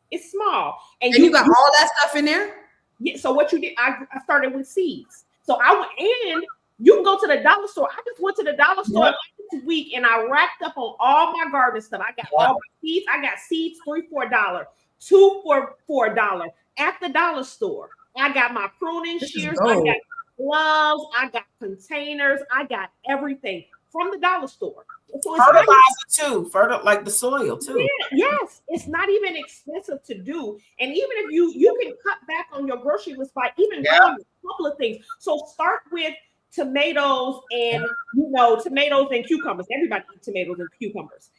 It's small.
And you got all that stuff in there?
Yeah, so what you did, I started with seeds. So I went, and you can go to the dollar store. I just went to the dollar store this week and I racked up on all my garden stuff. I got all my seeds. I got seeds, $3 for $1, 2 for $1 at the dollar store. I got my pruning shears, I got gloves, I got containers, I got everything from the dollar store. So
fertilizer too, like the soil too.
Yeah, yes, it's not even expensive to do, and even if you can cut back on your grocery list by even growing a couple of things. So start with tomatoes and tomatoes and cucumbers. Everybody eats tomatoes and cucumbers.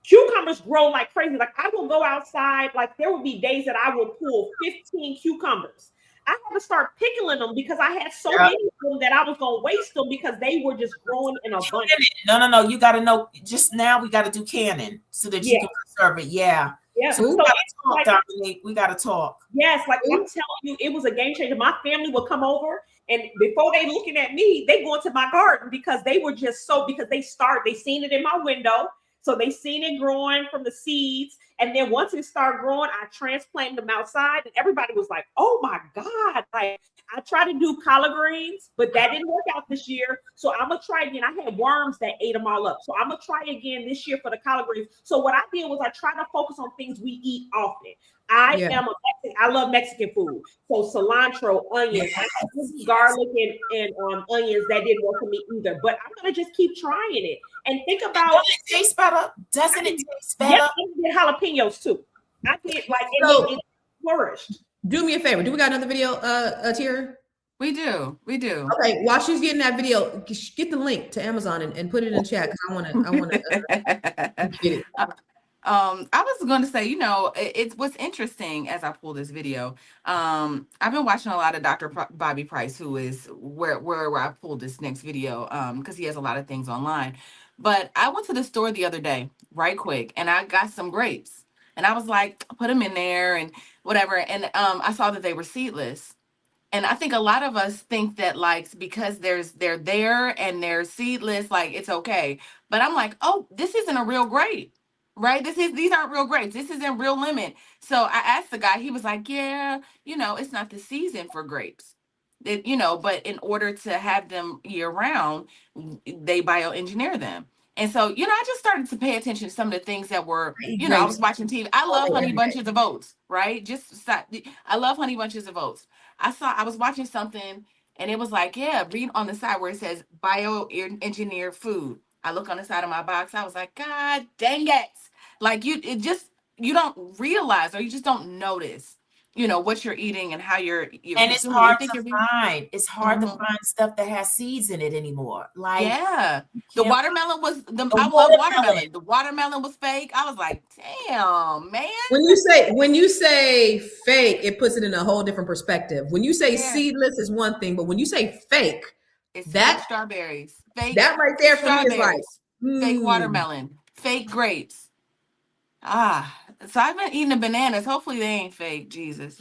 Cucumbers grow like crazy. Like, I will go outside. Like, there will be days that I will pull 15 cucumbers. I had to start pickling them because I had so many of them that I was going to waste them because they were just growing in abundance.
No. You got to know, just now we got to do canning so that you can preserve it. Yeah. So we got to talk, Dominique. We got to talk.
Yes. Like, I'm telling you, it was a game changer. My family would come over, and before they looking at me, they go into my garden because they were just because they seen it in my window. So they seen it growing from the seeds. And then once it started growing, I transplanted them outside, and everybody was like, oh my God. Like, I tried to do collard greens, but that didn't work out this year. So I'm going to try again. I had worms that ate them all up. So I'm going to try again this year for the collard greens. So what I did was I tried to focus on things we eat often. I love Mexican food. So cilantro, onions, garlic, and onions, that didn't work for me either. But I'm going to just keep trying it. And think about,
does it taste better? Doesn't it taste better?
Yes, I did jalapenos too. I did, like, it flourished.
Do me a favor. Do we got another video, Tira?
We do.
Okay, while she's getting that video, get the link to Amazon and put it in chat, because I want to get it.
I was going to say, it's what's interesting as I pull this video. I've been watching a lot of Dr. Bobby Price, who is where I pulled this next video, because he has a lot of things online. But I went to the store the other day, right quick, and I got some grapes, and I was like, put them in there and whatever. And I saw that they were seedless. And I think a lot of us think that, like, because they're there and they're seedless, like, it's okay. But I'm like, oh, this isn't a real grape. Right? These aren't real grapes. This isn't real lemon. So I asked the guy, he was like, yeah, it's not the season for grapes. But in order to have them year round, they bioengineer them. And so, I just started to pay attention to some of the things that were, I was watching TV. I love Honey Bunches of Oats, right? I love Honey Bunches of Oats. I was watching something and it was like, read on the side where it says bioengineered food. I look on the side of my box. I was like, God dang it. Like, you don't realize, or you just don't notice, what you're eating and how you're
and it's hard to find. It's hard to find stuff that has seeds in it anymore. Like,
the watermelon was I love watermelon. The watermelon was fake. I was like, damn, man.
When you say fake, it puts it in a whole different perspective. When you say seedless is one thing, but when you say fake,
it's fake strawberries. Fake
that right there for me is like
fake watermelon, fake grapes. So I've been eating the bananas. Hopefully they ain't fake. Jesus,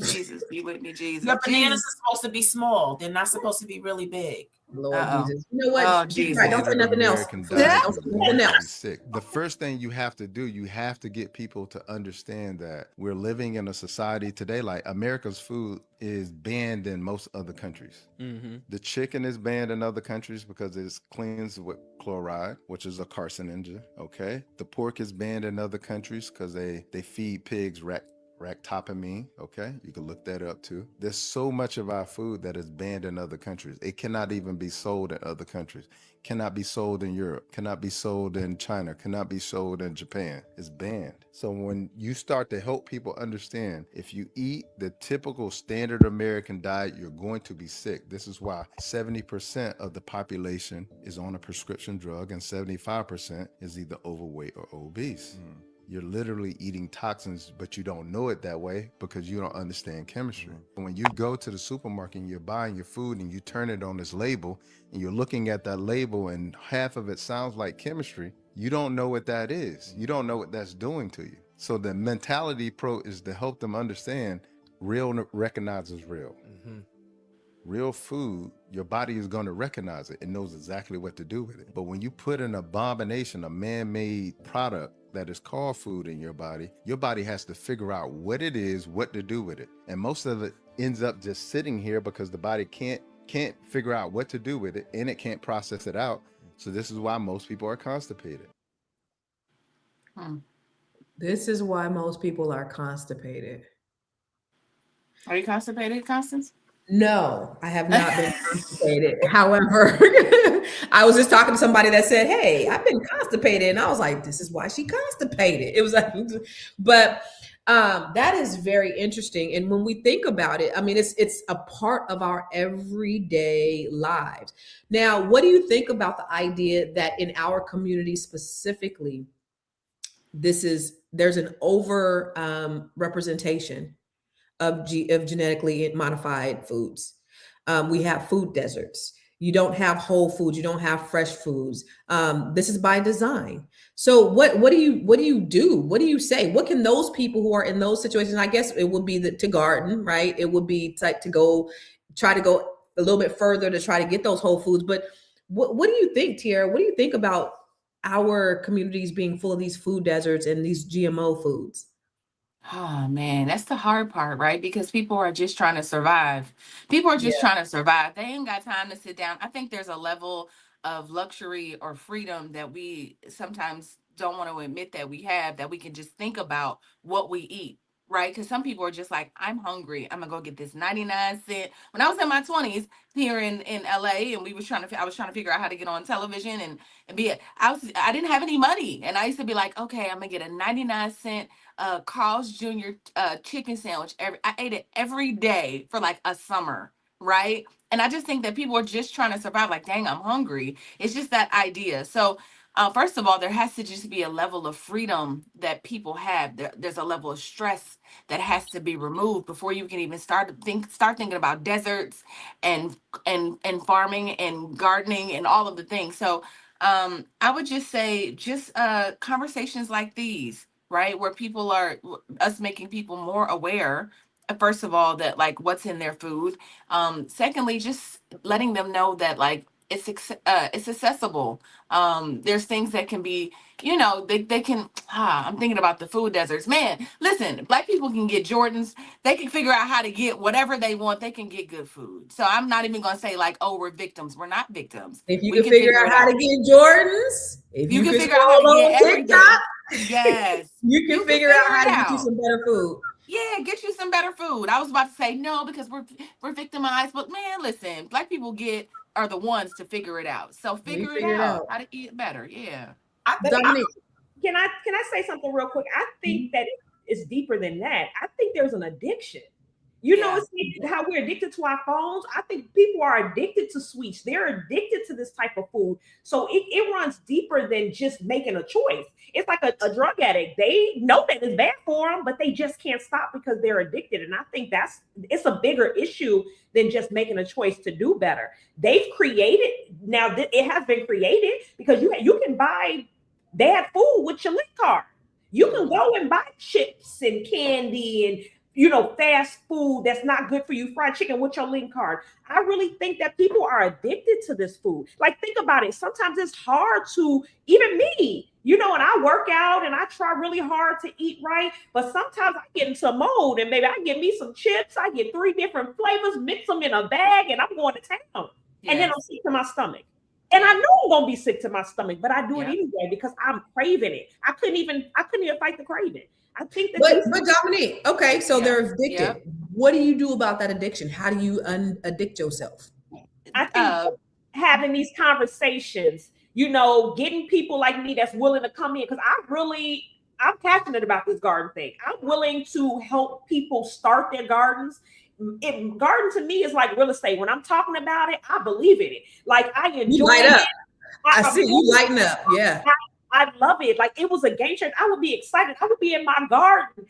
be with me, Jesus.
Your bananas are supposed to be small. They're not supposed to be really big.
Lord Jesus. You know what?
Oh, Jesus.
Right, don't say nothing else.
Sick. The first thing you have to do, you have to get people to understand that we're living in a society today, like America's food is banned in most other countries.
Mm-hmm.
The chicken is banned in other countries because it's cleansed with chloride, which is a carcinogen. Okay. The pork is banned in other countries because they feed pigs rat ractopamine. Okay, you can look that up too. There's so much of our food that is banned in other countries. It cannot even be sold in other countries. Cannot be sold in Europe. Cannot be sold in China. Cannot be sold in Japan. It's banned. So when you start to help people understand, if you eat the typical standard American diet, you're going to be sick. This is why 70% of the population is on a prescription drug and 75% is either overweight or obese. You're literally eating toxins, but you don't know it that way because you don't understand chemistry. When you go to the supermarket and you're buying your food and you turn it on this label and you're looking at that label and half of it sounds like chemistry, you don't know what that is. You don't know what that's doing to you. So the mentality approach is to help them understand real recognizes real. Real food, your body is going to recognize it. It knows exactly what to do with it. But when you put an abomination, a man-made product that is called food in your body has to figure out what it is, what to do with it. And most of it ends up just sitting here because the body can't figure out what to do with it and it can't process it out. So this is why most people are constipated.
This is why most people are constipated.
Are you constipated, Constance?
No, I have not been constipated. However, I was just talking to somebody that said, "Hey, I've been constipated," and I was like, "This is why she constipated." It was like, but that is very interesting. And when we think about it, I mean, it's a part of our everyday lives. Now, what do you think about the idea that in our community specifically, there's an over representation of genetically modified foods. We have food deserts. You don't have whole foods. You don't have fresh foods. This is by design. So what do you do? What do you say? What can those people who are in those situations? I guess it would be to garden, right? It would be like to try to go a little bit further to try to get those whole foods. But what do you think, Tiara? What do you think about our communities being full of these food deserts and these GMO foods?
Oh man, that's the hard part, right? Because people are just trying to survive. People are just trying to survive. They ain't got time to sit down. I think there's a level of luxury or freedom that we sometimes don't want to admit that we have, that we can just think about what we eat, right? Because some people are just like, I'm hungry. I'm gonna go get this 99-cent. When I was in my 20s here in LA, and I was trying to figure out how to get on television and I didn't have any money, and I used to be like, okay, I'm gonna get a 99-cent Carl's Jr. Chicken sandwich. I ate it every day for like a summer, right? And I just think that people are just trying to survive. Like, dang, I'm hungry. It's just that idea. So, first of all, there has to just be a level of freedom that people have. There's a level of stress that has to be removed before you can even start thinking about deserts and farming and gardening and all of the things. So, I would just say, conversations like these, right? Where people are us making people more aware, first of all, that like what's in their food. Secondly, just letting them know that like it's accessible. There's things that can be, they can, I'm thinking about the food deserts. Man, listen, Black people can get Jordans. They can figure out how to get whatever they want. They can get good food. So I'm not even going to say like, oh, we're victims. We're not victims.
If you can figure out how to get Jordans, if you can
figure out how to get
TikTok,
yes,
you can figure out how to get you some better food.
Yeah, get you some better food. I was about to say no because we're victimized, but man, listen, Black people are the ones to figure it out. So figure it out how to eat better. Yeah.
Dominique, can I say something real quick? I think that it's deeper than that. I think there's an addiction. You know, it's how we're addicted to our phones. I think people are addicted to sweets. They're addicted to this type of food. So it runs deeper than just making a choice. It's like a drug addict. They know that it's bad for them, but they just can't stop because they're addicted. And I think it's a bigger issue than just making a choice to do better. They've created, now it has been created because you can buy bad food with your link card. You can go and buy chips and candy and fast food that's not good for you, fried chicken with your link card. I really think that people are addicted to this food. Like, think about it. Sometimes it's hard to, even me, and I work out and I try really hard to eat right, but sometimes I get into a mode and maybe I get me some chips. I get 3 different flavors, mix them in a bag, and I'm going to town. Yes. And then I'm sick to my stomach. And I know I'm going to be sick to my stomach, but I do it anyway because I'm craving it. I couldn't even fight the craving. I think that
but Dominique, okay, so they're addicted.
Yep.
What do you do about that addiction? How do you unaddict yourself?
I think having these conversations, getting people like me that's willing to come in, because I'm passionate about this garden thing. I'm willing to help people start their gardens. Garden to me is like real estate. When I'm talking about it, I believe in it. Like I enjoy it.
I see you lighting up. Yeah.
I love it. Like it was a game changer. I would be excited. I would be in my garden,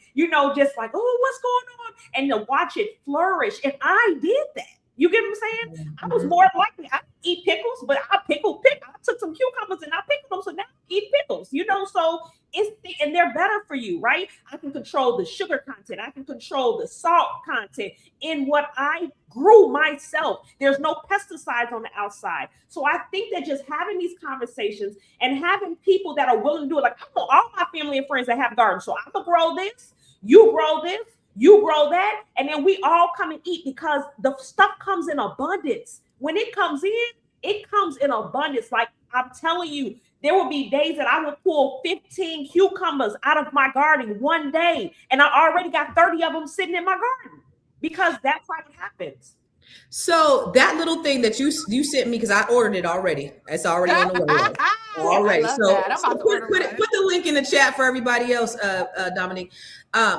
just like, oh, what's going on? And to watch it flourish. And I did that. You get what I'm saying?
Mm-hmm.
I was more likely. I eat pickles, but I took some cucumbers and I pickled them. So now I eat pickles, so and they're better for you, right? I can control the sugar content. I can control the salt content in what I grew myself. There's no pesticides on the outside. So I think that just having these conversations and having people that are willing to do it, like all my family and friends that have gardens. So I'm gonna grow this, you grow this, you grow that, and then we all come and eat because the stuff comes in abundance. When it comes in abundance. Like I'm telling you, there will be days that I would pull 15 cucumbers out of my garden one day, and I already got 30 of them sitting in my garden because that's how it happens.
So that little thing that you sent me, because I ordered it already. It's already on the way. Already. So put the link in the chat for everybody else, Dominique.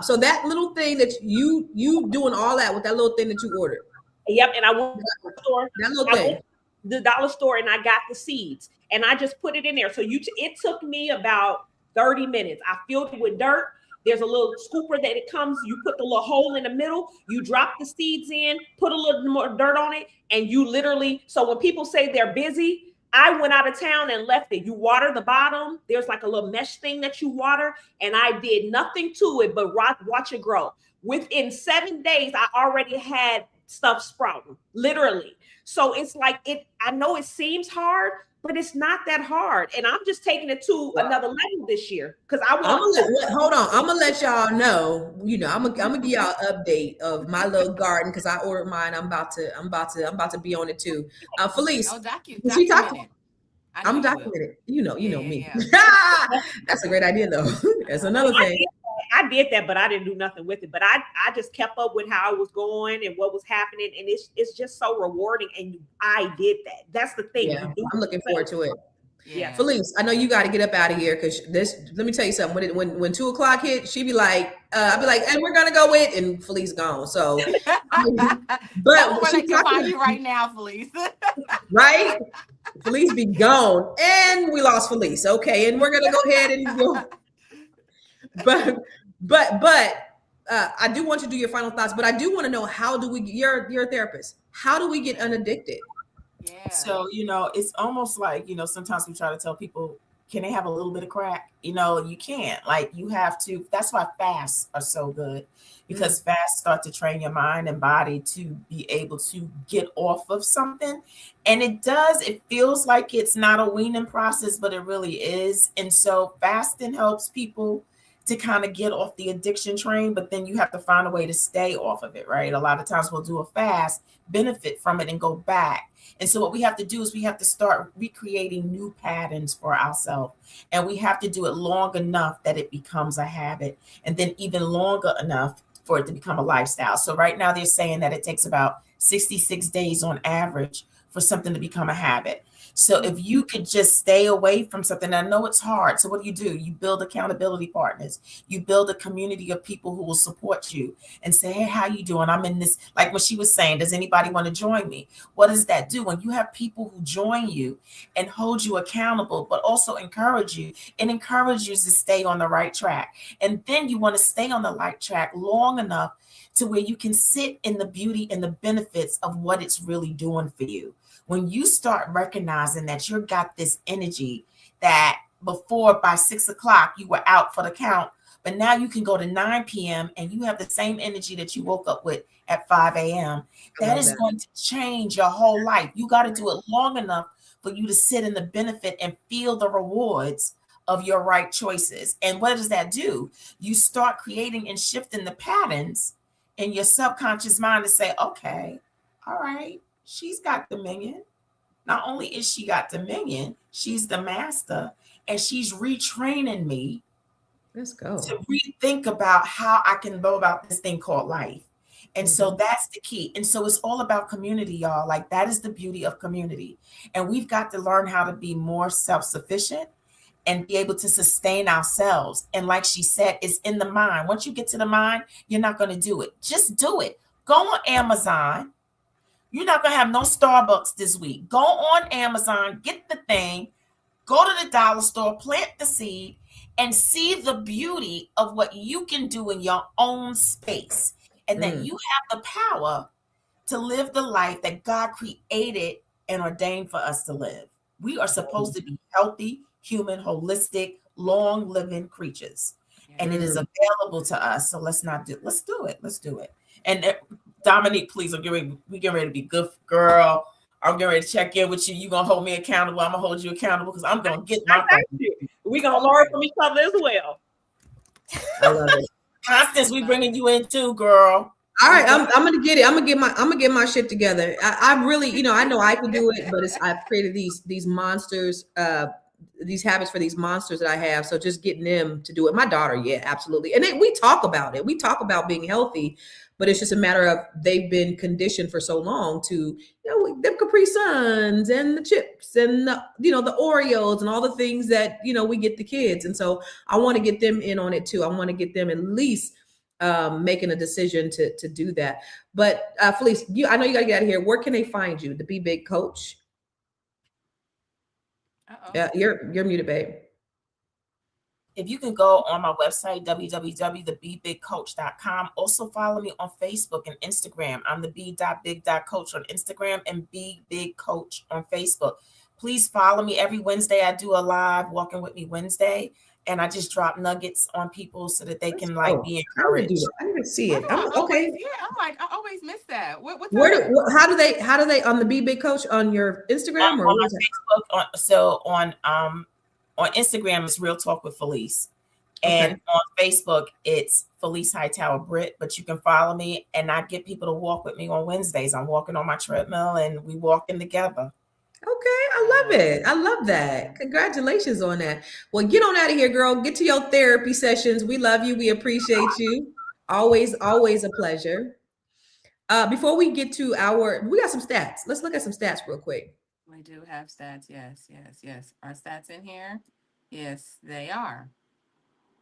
So that little thing that you doing all that with that little thing that you ordered.
Yep. And I went to the store.
That little thing.
The dollar store, and I got the seeds and I just put it in there. So it took me about 30 minutes. I filled it with dirt. There's a little scooper that it comes, you put the little hole in the middle, you drop the seeds in, put a little more dirt on it, and you literally, so when people say they're busy, I went out of town and left it. You water the bottom, there's like a little mesh thing that you water, and I did nothing to it but watch it grow. Within 7 days, I already had stuff sprouting, literally. So it's like I know it seems hard, but it's not that hard. And I'm just taking it to another level this year because I want
hold on. I'm gonna let y'all know, I'm gonna give y'all an update of my little garden because I ordered mine. I'm about to be on it too. Felice, she talking. I'm documented. You know me. Yeah. That's a great idea though. That's another thing.
I did that, but I didn't do nothing with it. But I just kept up with how it was going and what was happening. And it's just so rewarding. And I did that. That's the thing.
Yeah, I'm looking forward to it.
Yeah.
Felice, I know you got to get up out of here because let me tell you something. When 2 o'clock hit, she'd be like, I'd be like, and we're going to go with, and Felice gone. So,
but when they can find you right now, Felice.
Right? Felice be gone. And we lost Felice. Okay. And we're going to go ahead and go. But I do want you to do your final thoughts, but I do want to know, how do we, you're a therapist, how do we get unaddicted?
Yeah. So, it's almost like, sometimes we try to tell people, can they have a little bit of crack? You can't. Like, you have to. That's why fasts are so good, because fasts start to train your mind and body to be able to get off of something. And it feels like it's not a weaning process, but it really is. And so fasting helps people to kind of get off the addiction train, but then you have to find a way to stay off of it, right? A lot of times we'll do a fast, benefit from it, and go back. And so what we have to do is we have to start recreating new patterns for ourselves. And we have to do it long enough that it becomes a habit, and then even longer enough for it to become a lifestyle. So right now they're saying that it takes about 66 days on average for something to become a habit. So if you could just stay away from something, I know it's hard. So what do? You build accountability partners. You build a community of people who will support you and say, hey, how you doing? I'm in this, like what she was saying, does anybody want to join me? What does that do? When you have people who join you and hold you accountable, but also encourage you, and encourage you to stay on the right track. And then you want to stay on the right track long enough to where you can sit in the beauty and the benefits of what it's really doing for you. When you start recognizing that you've got this energy that before by 6 o'clock you were out for the count, but now you can go to 9 p.m. and you have the same energy that you woke up with at 5 a.m. That is going to change your whole life. You got to do it long enough for you to sit in the benefit and feel the rewards of your right choices. And what does that do? You start creating and shifting the patterns in your subconscious mind to say, okay, all right, she's got dominion. Not only is she got dominion, she's the master, and she's retraining me
Let's go.
To rethink about how I can go about this thing called life. And so that's the key. And so it's all about community, y'all. Like, that is the beauty of community. And we've got to learn how to be more self-sufficient and be able to sustain ourselves. And like she said, it's in the mind. Once you get to the mind, you're not going to do it. Just do it. Go on Amazon. You're not going to have no Starbucks this week. Go on Amazon, get the thing, go to the dollar store, plant the seed, and see the beauty of what you can do in your own space. And that you have the power to live the life that God created and ordained for us to live. We are supposed to be healthy, human, holistic, long living creatures. And it is available to us. So let's do it. Let's do it. And Dominique, please, we get ready to be good girl. I'm getting ready to check in with you. You're going to hold me accountable. I'm going to hold you accountable because I'm going to get my thing.
We're going to learn from each other as well.
I love it.
Constance, we bringing you in too, girl.
All right, I'm gonna get it. I'm gonna get my shit together. I really, I know I can do it, but I've created these monsters, these habits for these monsters that I have. So just getting them to do it. My daughter, yeah, absolutely. And then we talk about it. We talk about being healthy, but it's just a matter of they've been conditioned for so long to, them Capri Suns and the chips and the Oreos and all the things that we get the kids. And so I want to get them in on it too. I want to get them at least making a decision to do that. But Felice, I know you gotta get out of here. Where can they find you? The Be Big Coach. You're muted, babe.
If you can go on my website, www.thebebigcoach.com. Also follow me on Facebook and Instagram. I'm the b.big.coach on Instagram and Be Big Coach on Facebook. Please follow me. Every Wednesday I do a live Walking With Me Wednesday. And I just drop nuggets on people so that they can be encouraged.
I didn't see it.
I'm like, I always miss that.
How do they on the Be Big Coach on your Instagram or
on my Facebook? On Instagram it's Real Talk with Felice, and on Facebook it's Felice Hightower Britt. But you can follow me, and I get people to walk with me on Wednesdays. I'm walking on my treadmill, and we walking together.
Okay, I love it. I love that. Congratulations on that. Well, get on out of here, girl. Get to your therapy sessions. We love you. We appreciate you. Always a pleasure. Before we get to we got some stats. Let's look at some stats real quick.
We do have stats. Yes. Are stats in here? Yes, they are.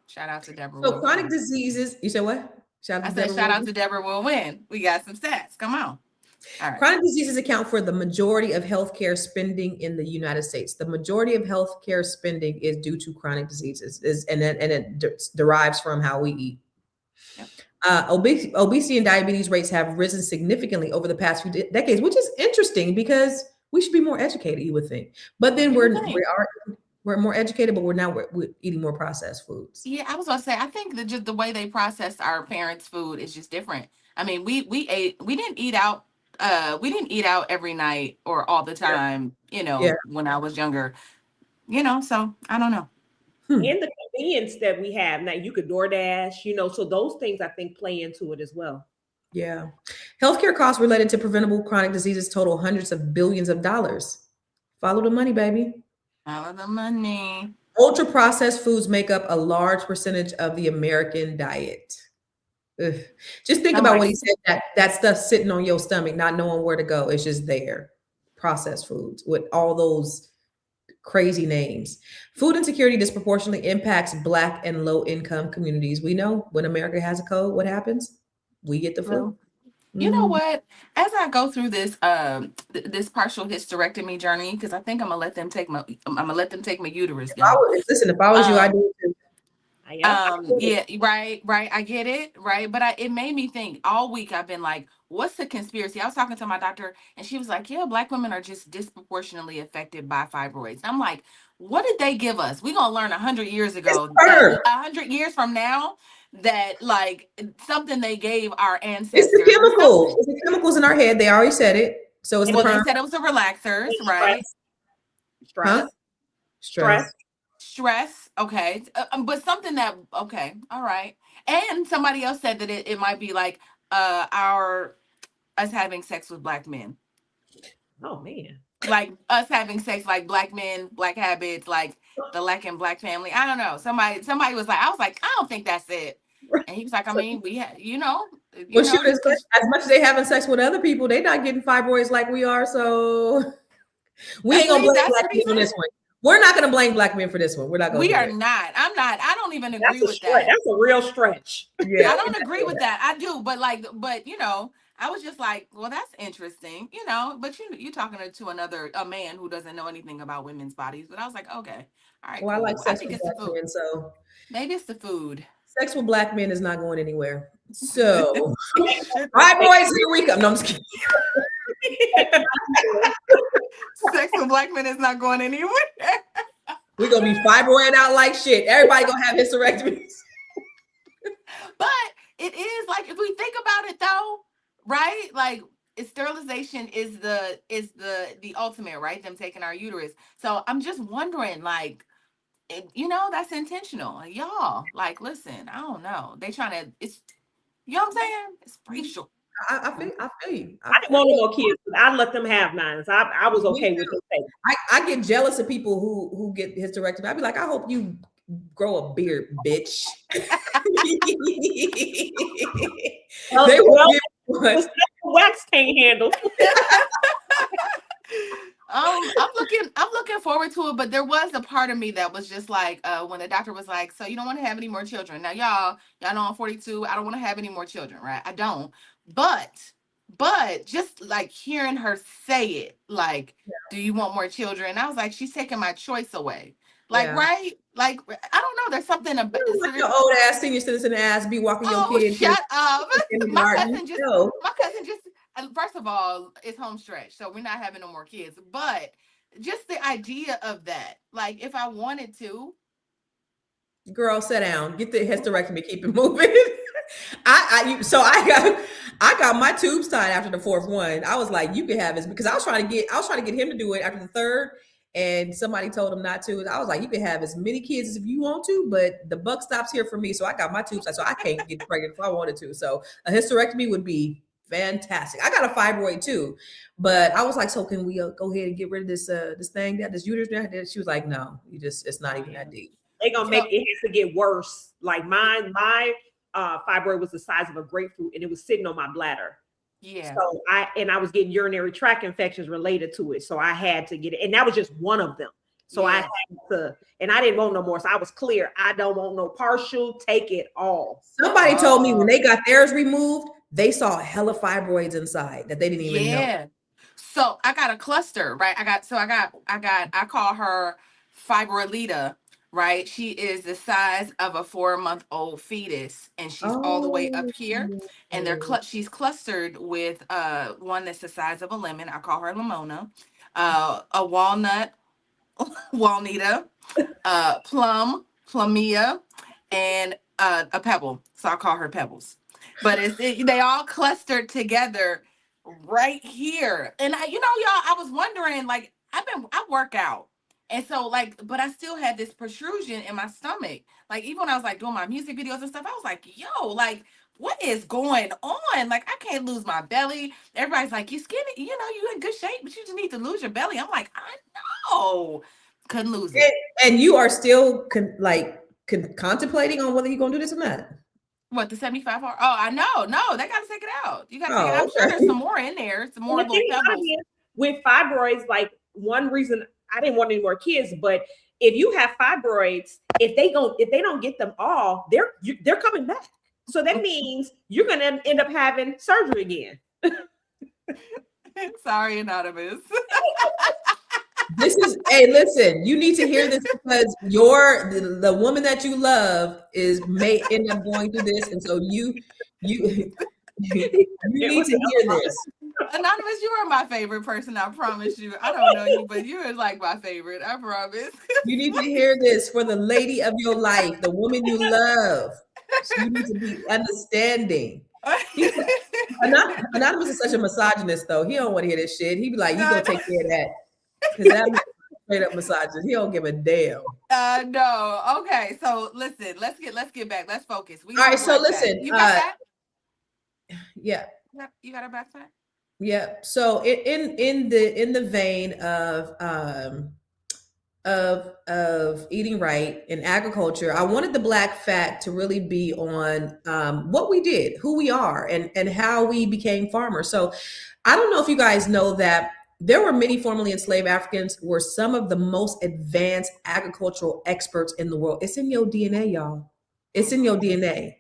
Shout out to Deborah.
So chronic diseases. You said what?
Shout out to Deborah will win. We got some stats. Come on. All right.
Chronic diseases account for the majority of healthcare spending in the United States. The majority of healthcare spending is due to chronic diseases, and it derives from how we eat. Yep. Obesity and diabetes rates have risen significantly over the past few decades, which is interesting because we should be more educated, you would think. But then we're more educated, but we're eating more processed foods.
Yeah, I was going to say, I think that just the way they process our parents' food is just different. I mean, we didn't eat out. We didn't eat out every night or all the time, when I was younger, so I don't know.
And the convenience that we have now, you could DoorDash, so those things I think play into it as well.
Yeah. Healthcare costs related to preventable chronic diseases total hundreds of billions of dollars. Follow the money, baby.
Follow the money.
Ultra processed foods make up a large percentage of the American diet. Ugh. Just think about what he said, that stuff sitting on your stomach, not knowing where to go. It's just there. Processed foods with all those crazy names. Food insecurity disproportionately impacts Black and low-income communities. We know when America has a code, what happens? We get the flu.
You know what? As I go through this this partial hysterectomy journey, because I think I'm gonna let them take my uterus.
If I was you, I do it too.
Yeah, right. I get it, right? But it made me think all week. I've been like, what's the conspiracy? I was talking to my doctor, and she was like, yeah, Black women are just disproportionately affected by fibroids. I'm like, what did they give us? We're gonna learn 100 years ago, 100 years from now, that like something they gave our ancestors.
It's the chemicals. It's the chemicals in our head. They already said it. So it's
they said it was the relaxers, right? Stress. Okay. But something that, okay. All right. And somebody else said that it might be like us having sex with Black men.
Oh man.
like us having sex, like black men, black habits, like the lack in black family. I don't know. Somebody was like, I was like, I don't think that's it. And he was like, I mean, we have,
well, shoot, as much as they having sex with other people, they not getting fibroids like we are. So we ain't gonna blame black men on this one. We're not gonna blame black men for this one. We're not gonna.
We are not. I'm not. I don't even agree with
that. That's a real stretch.
Yeah,
I don't agree with that. I do, but I was just like, well, that's interesting, but you're talking to a man who doesn't know anything about women's bodies. But I was like, okay, all right.
Well,
cool.
I like sex
think
with
it's
black
the food.
men, so
maybe it's the food.
Sex with black men is not going anywhere. So, fibroids, here we come. No, I'm just kidding.
Sex with black men is not going anywhere.
We're gonna be fibroid out like shit. Everybody gonna have hysterectomies.
But it is like, if we think about it though, right? Like, sterilization is the ultimate, right? Them taking our uterus. So I'm just wondering, like, that's intentional. Like, y'all, like, listen, I don't know. They trying to, it's, you know what I'm saying? It's racial.
I feel you.
I didn't want no more kids, but I let them have mine. So I was okay with it.
I get jealous of people who get hysterectomy. I'd be like, I hope you grow a beard, bitch. They will get
wax can't handle.
I'm looking forward to it, but there was a part of me that was just like, when the doctor was like, so you don't want to have any more children. Now, y'all know I'm 42. I don't want to have any more children, right? I don't. But just like hearing her say it, like, do you want more children? I was like, she's taking my choice away. Like, right? Like, I don't know. There's something about
like your old ass senior citizen ass be walking your kid.
Shut up. My cousin just, first of all, it's home stretch, so we're not having no more kids. But just the idea of that, like, if I wanted to.
Girl, sit down. Get the hysterectomy. Keep it moving. I got my tubes tied after the fourth one. I was like, you can have this, because I was trying to get him to do it after the third, and somebody told him not to. I was like, you can have as many kids as if you want to, but the buck stops here for me. So I got my tubes tied, so I can't get pregnant if I wanted to. So a hysterectomy would be fantastic. I got a fibroid too, but I was like, so can we go ahead and get rid of this thing that this uterus there? She was like, no, it's not even that deep.
They're gonna make it has to get worse. Like my fibroid was the size of a grapefruit, and it was sitting on my bladder.
Yeah.
So I was getting urinary tract infections related to it. So I had to get it, and that was just one of them. So I had to, and I didn't want no more. So I was clear. I don't want no partial. Take it all.
Somebody told me when they got theirs removed, they saw hella fibroids inside that they didn't even know.
So I got a cluster, right? I call her Fibroidita, right? She is the size of a 4-month-old fetus, and she's all the way up here. And she's clustered with one that's the size of a lemon. I call her Limona, a walnut, Walnita, plum, Plumia, and a pebble. So I call her Pebbles. But they all clustered together right here. And y'all, I was wondering, like, I work out. And so, like, but I still had this protrusion in my stomach. Like, even when I was like doing my music videos and stuff, I was like, yo, like, what is going on? Like, I can't lose my belly. Everybody's like, you skinny, you in good shape, but you just need to lose your belly. I'm like, I know. Couldn't lose it.
And you are still contemplating on whether you're gonna do this or not.
What, the 75 hour? Oh, I know. No, they gotta take it out. You gotta take it out. I'm sure there's some more in there. Some more little pebbles.
With fibroids, like, one reason I didn't want any more kids, but if you have fibroids, if they don't get them all, they're coming back. So that means you're gonna end up having surgery again.
Sorry, Anonymous.
This is, hey, listen, you need to hear this, because the woman that you love may end up going through this, and so you need to hear this.
Anonymous, you are my favorite person. I promise you. I don't know you, but you are like my favorite. I promise. You
need to hear this for the lady of your life, the woman you love. So you need to be understanding. Anonymous is such a misogynist, though. He don't want to hear this shit. He be like, you go take care of that. Because that straight up misogynist. He don't give a damn.
No. Okay. So listen, let's get back. Let's focus.
All right. So listen.
You got that?
Yeah.
You got a backpack?
Yep. So in the vein of eating right in agriculture, I wanted the Black fact to really be on what we did, who we are, and how we became farmers. So I don't know if you guys know that there were many formerly enslaved Africans were some of the most advanced agricultural experts in the world. It's in your DNA, y'all. It's in your DNA.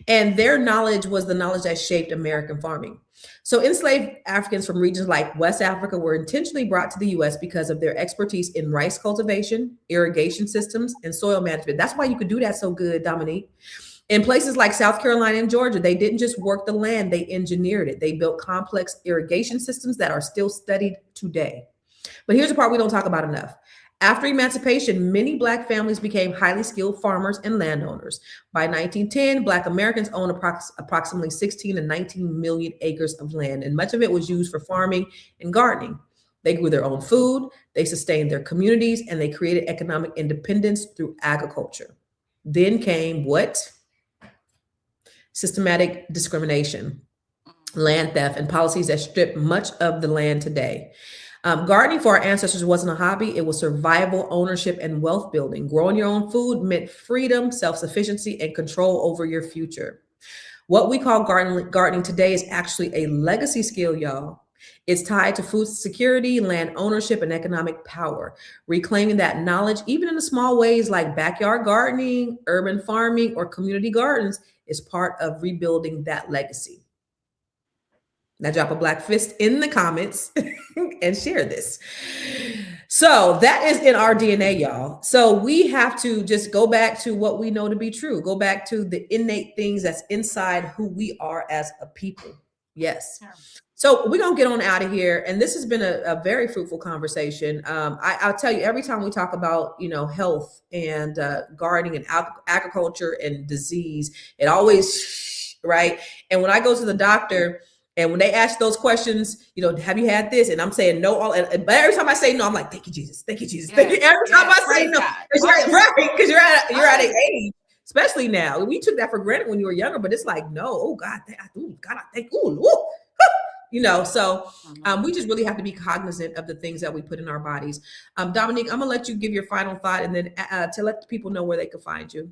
And their knowledge was the knowledge that shaped American farming. So enslaved Africans from regions like West Africa were intentionally brought to the US because of their expertise in rice cultivation, irrigation systems, and soil management. That's why you could do that so good, Dominique. In places like South Carolina and Georgia, they didn't just work the land, they engineered it. They built complex irrigation systems that are still studied today. But here's the part we don't talk about enough. After emancipation, many Black families became highly skilled farmers and landowners. By 1910, Black Americans owned approximately 16 to 19 million acres of land, and much of it was used for farming and gardening. They grew their own food, they sustained their communities, and they created economic independence through agriculture. Then came what? Systematic discrimination, land theft, and policies that strip much of the land today. Gardening for our ancestors wasn't a hobby. It was survival, ownership, and wealth building. Growing your own food meant freedom, self-sufficiency, and control over your future. What we call gardening today is actually a legacy skill, y'all. It's tied to food security, land ownership, and economic power. Reclaiming that knowledge, even in the small ways like backyard gardening, urban farming, or community gardens, is part of rebuilding that legacy. Now drop a Black fist in the comments and share this. So that is in our DNA, y'all. So we have to just go back to what we know to be true. Go back to the innate things that's inside who we are as a people. Yes. So we're going to get on out of here. And this has been a very fruitful conversation. I'll tell you, every time we talk about, health and gardening and agriculture and disease, it always, right? And when I go to the doctor, and when they ask those questions, have you had this? And I'm saying no, but every time I say no, I'm like, thank you, Jesus. Thank you, Jesus. Every time I say no, because you're at an age, especially now. We took that for granted when you were younger, but it's like, no, oh God, I think, so we just really have to be cognizant of the things that we put in our bodies. Dominique, I'm gonna let you give your final thought and then to let the people know where they can find you.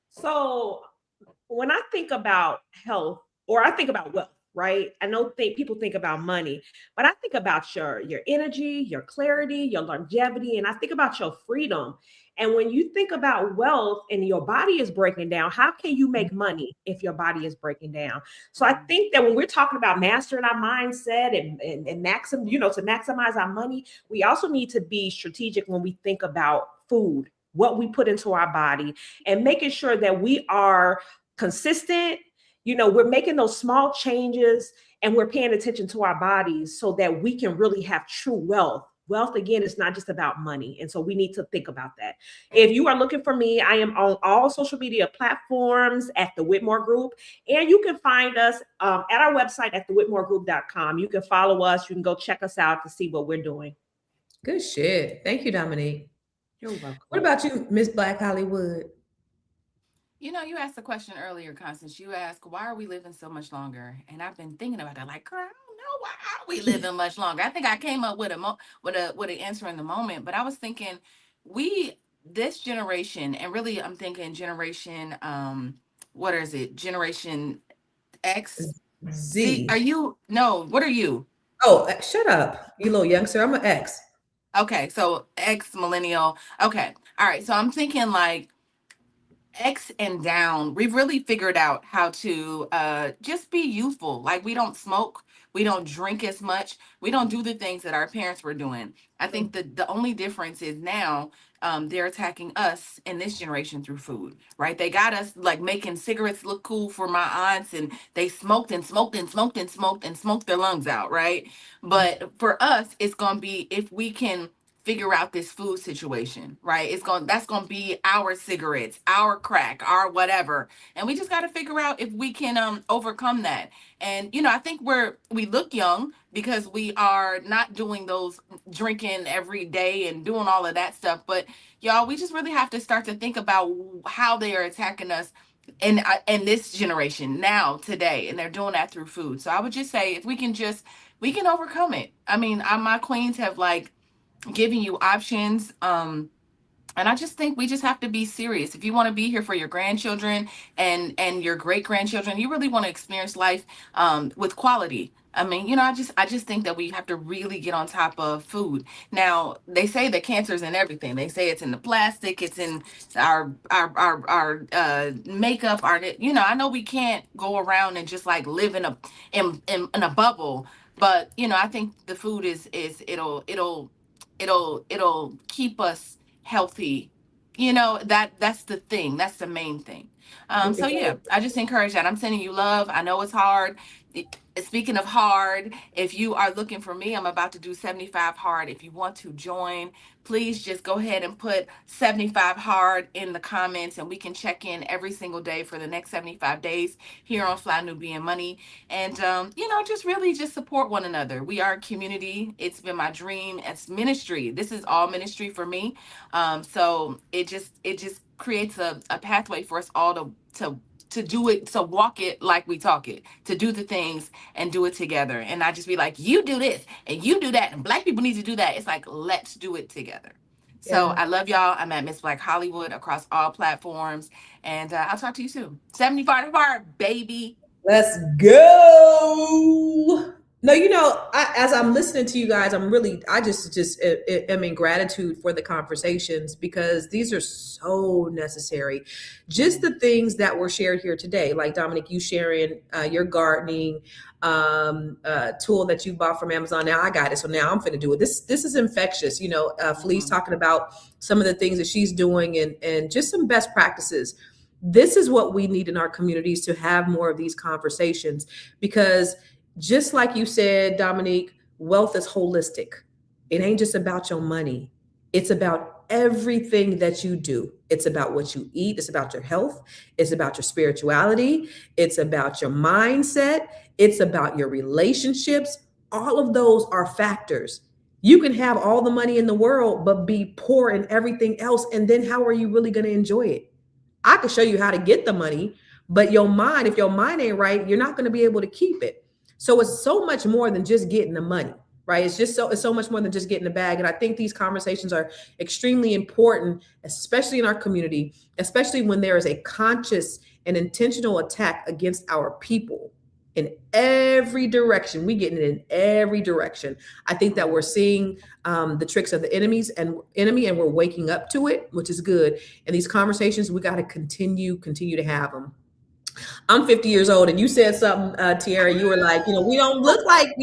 So when I think about health, or I think about wealth, right? I know people think about money, but I think about your energy, your clarity, your longevity, and I think about your freedom. And when you think about wealth and your body is breaking down, how can you make money if your body is breaking down? So I think that when we're talking about mastering our mindset and to maximize our money, we also need to be strategic when we think about food, what we put into our body, and making sure that we are consistent. We're making those small changes and we're paying attention to our bodies so that we can really have true wealth. Wealth, again, is not just about money. And so we need to think about that. If you are looking for me, I am on all social media platforms at the Whitmore Group. And you can find us at our website at thewhitmoregroup.com. You can follow us. You can go check us out to see what we're doing.
Good shit. Thank you, Dominique.
You're welcome.
What about you, Miss Black Hollywood?
You asked the question earlier, Constance. You asked, why are we living so much longer? And I've been thinking about that. Like, girl, I don't know, why are we living much longer? I think I came up with an answer in the moment. But I was thinking, this generation, and really, I'm thinking generation, what is it? Generation X,
Z.
Are you? No. What are you?
Oh, shut up, you little youngster. I'm an X.
Okay, so X millennial. Okay, all right. So I'm thinking like X and down, we've really figured out how to just be youthful. Like, we don't smoke, we don't drink as much, we don't do the things that our parents were doing. I think the only difference is now they're attacking us in this generation through food, right? They got us like making cigarettes look cool for my aunts, and they smoked and smoked and smoked and smoked and smoked their lungs out, right? But for us, it's gonna be, if we can figure out this food situation, right? That's gonna be our cigarettes, our crack, our whatever, and we just got to figure out if we can overcome that. And I think we look young because we are not doing those drinking every day and doing all of that stuff, but y'all, we just really have to start to think about how they are attacking us in this generation now today, and they're doing that through food. So I would just say if we can overcome it. I mean, my queens have like given you options. And I just think we just have to be serious. If you want to be here for your grandchildren and your great grandchildren, you really want to experience life with quality. I mean, I just think that we have to really get on top of food. Now, they say that cancer is in everything. They say it's in the plastic, it's in our makeup, I know we can't go around and just like live in a bubble, but I think the food is it'll keep us healthy. That's the thing. That's the main thing. So yeah, I just encourage that. I'm sending you love. I know it's hard. Speaking of hard, if you are looking for me, I'm about to do 75 hard. If you want to join, please just go ahead and put 75 hard in the comments, and we can check in every single day for the next 75 days here on Fly Nubian Money. And just really just support one another. We are a community. It's been my dream. It's ministry. This is all ministry for me. So it just creates a pathway for us all to do it, to walk it like we talk it, to do the things and do it together. And I just be like, you do this and you do that, and Black people need to do that. It's like, let's do it together. So I love y'all. I'm at Miss Black Hollywood across all platforms, and I'll talk to you soon. 75 hard, baby.
Let's go. No, as I'm listening to you guys, I just am in gratitude for the conversations, because these are so necessary. Just the things that were shared here today, like Dominique, you sharing your gardening tool that you bought from Amazon. Now I got it, so now I'm finna do it. This is infectious. Felice talking about some of the things that she's doing and just some best practices. This is what we need in our communities, to have more of these conversations, because just like you said, Dominique, wealth is holistic. It ain't just about your money. It's about everything that you do. It's about what you eat. It's about your health. It's about your spirituality. It's about your mindset. It's about your relationships. All of those are factors. You can have all the money in the world, but be poor in everything else. And then how are you really going to enjoy it? I could show you how to get the money, but if your mind ain't right, you're not going to be able to keep it. So it's so much more than just getting the money, right? It's so much more than just getting the bag. And I think these conversations are extremely important, especially in our community, especially when there is a conscious and intentional attack against our people in every direction. We getting it in every direction. I think that we're seeing the tricks of the enemy, and we're waking up to it, which is good. And these conversations, we got to continue to have them. I'm 50 years old, and you said something, Tiara. You were like, we don't look like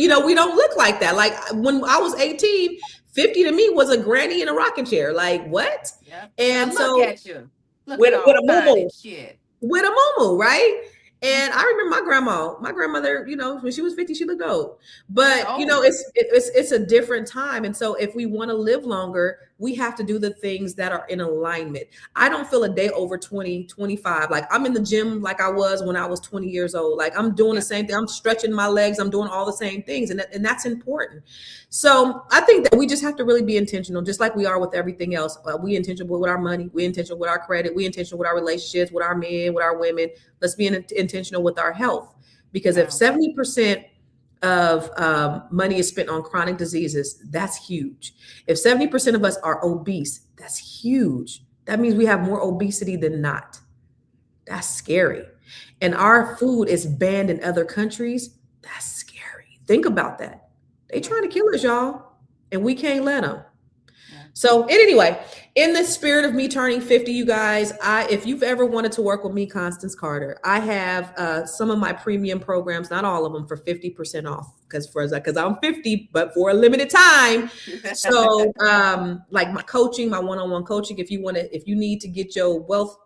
that. Like when I was 18, 50 to me was a granny in a rocking chair. Like what?
Yep.
And
look
so
at you. Look
with
at
a mumu,
shit.
With a mumu, right? And I remember my grandmother, when she was 50, she looked old. But it's a different time. And so if we want to live longer, we have to do the things that are in alignment. I don't feel a day over 20, 25. Like I'm in the gym like I was when I was 20 years old. Like I'm doing the same thing. I'm stretching my legs. I'm doing all the same things. And that's important. So I think that we just have to really be intentional, just like we are with everything else. We intentional with our money. We intentional with our credit. We intentional with our relationships, with our men, with our women. Let's be intentional with our health. Because if 70% of money is spent on chronic diseases, that's huge. If 70% of us are obese, that's huge. That means we have more obesity than not. That's scary. And our food is banned in other countries. That's scary. Think about that. They trying to kill us, y'all, and we can't let them. So anyway, in the spirit of me turning 50, you guys, if you've ever wanted to work with me, Constance Carter, I have some of my premium programs, not all of them, for 50% off because I'm 50, but for a limited time. So like my coaching, my one-on-one coaching, if you need to get your wealth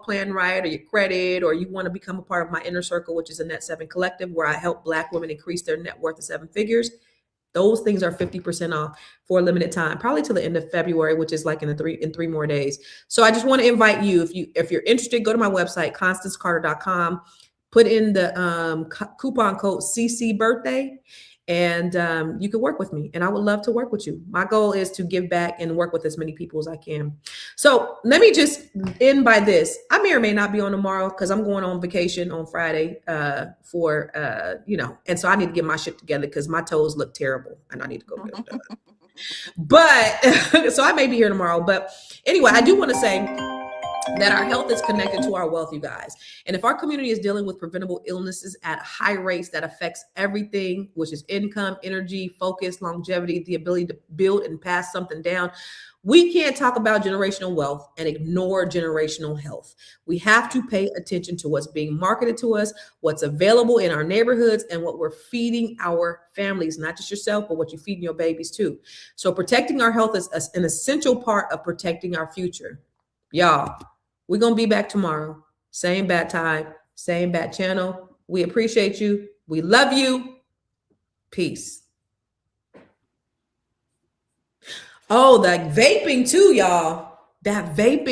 plan right, or your credit, or you want to become a part of my inner circle, which is a Net 7 Collective, where I help Black women increase their net worth to 7 figures. Those things are 50% off for a limited time, probably till the end of February, which is like in 3 more days. So I just want to invite you, if you're interested, go to my website, constancecarter.com, put in the coupon code CC birthday, and you can work with me, and I would love to work with you. My goal is to give back and work with as many people as I can. So let me just end by this. I may or may not be on tomorrow because I'm going on vacation on Friday for and so I need to get my shit together because my toes look terrible and I need to go get them done. But so I may be here tomorrow. But anyway, I do want to say that our health is connected to our wealth, you guys. And if our community is dealing with preventable illnesses at high rates that affects everything, which is income, energy, focus, longevity, the ability to build and pass something down, we can't talk about generational wealth and ignore generational health. We have to pay attention to what's being marketed to us, what's available in our neighborhoods, and what we're feeding our families, not just yourself, but what you're feeding your babies too. So protecting our health is an essential part of protecting our future. Y'all, we're going to be back tomorrow. Same bat time, same bat channel. We appreciate you. We love you. Peace. Oh, the vaping too, y'all. That vaping.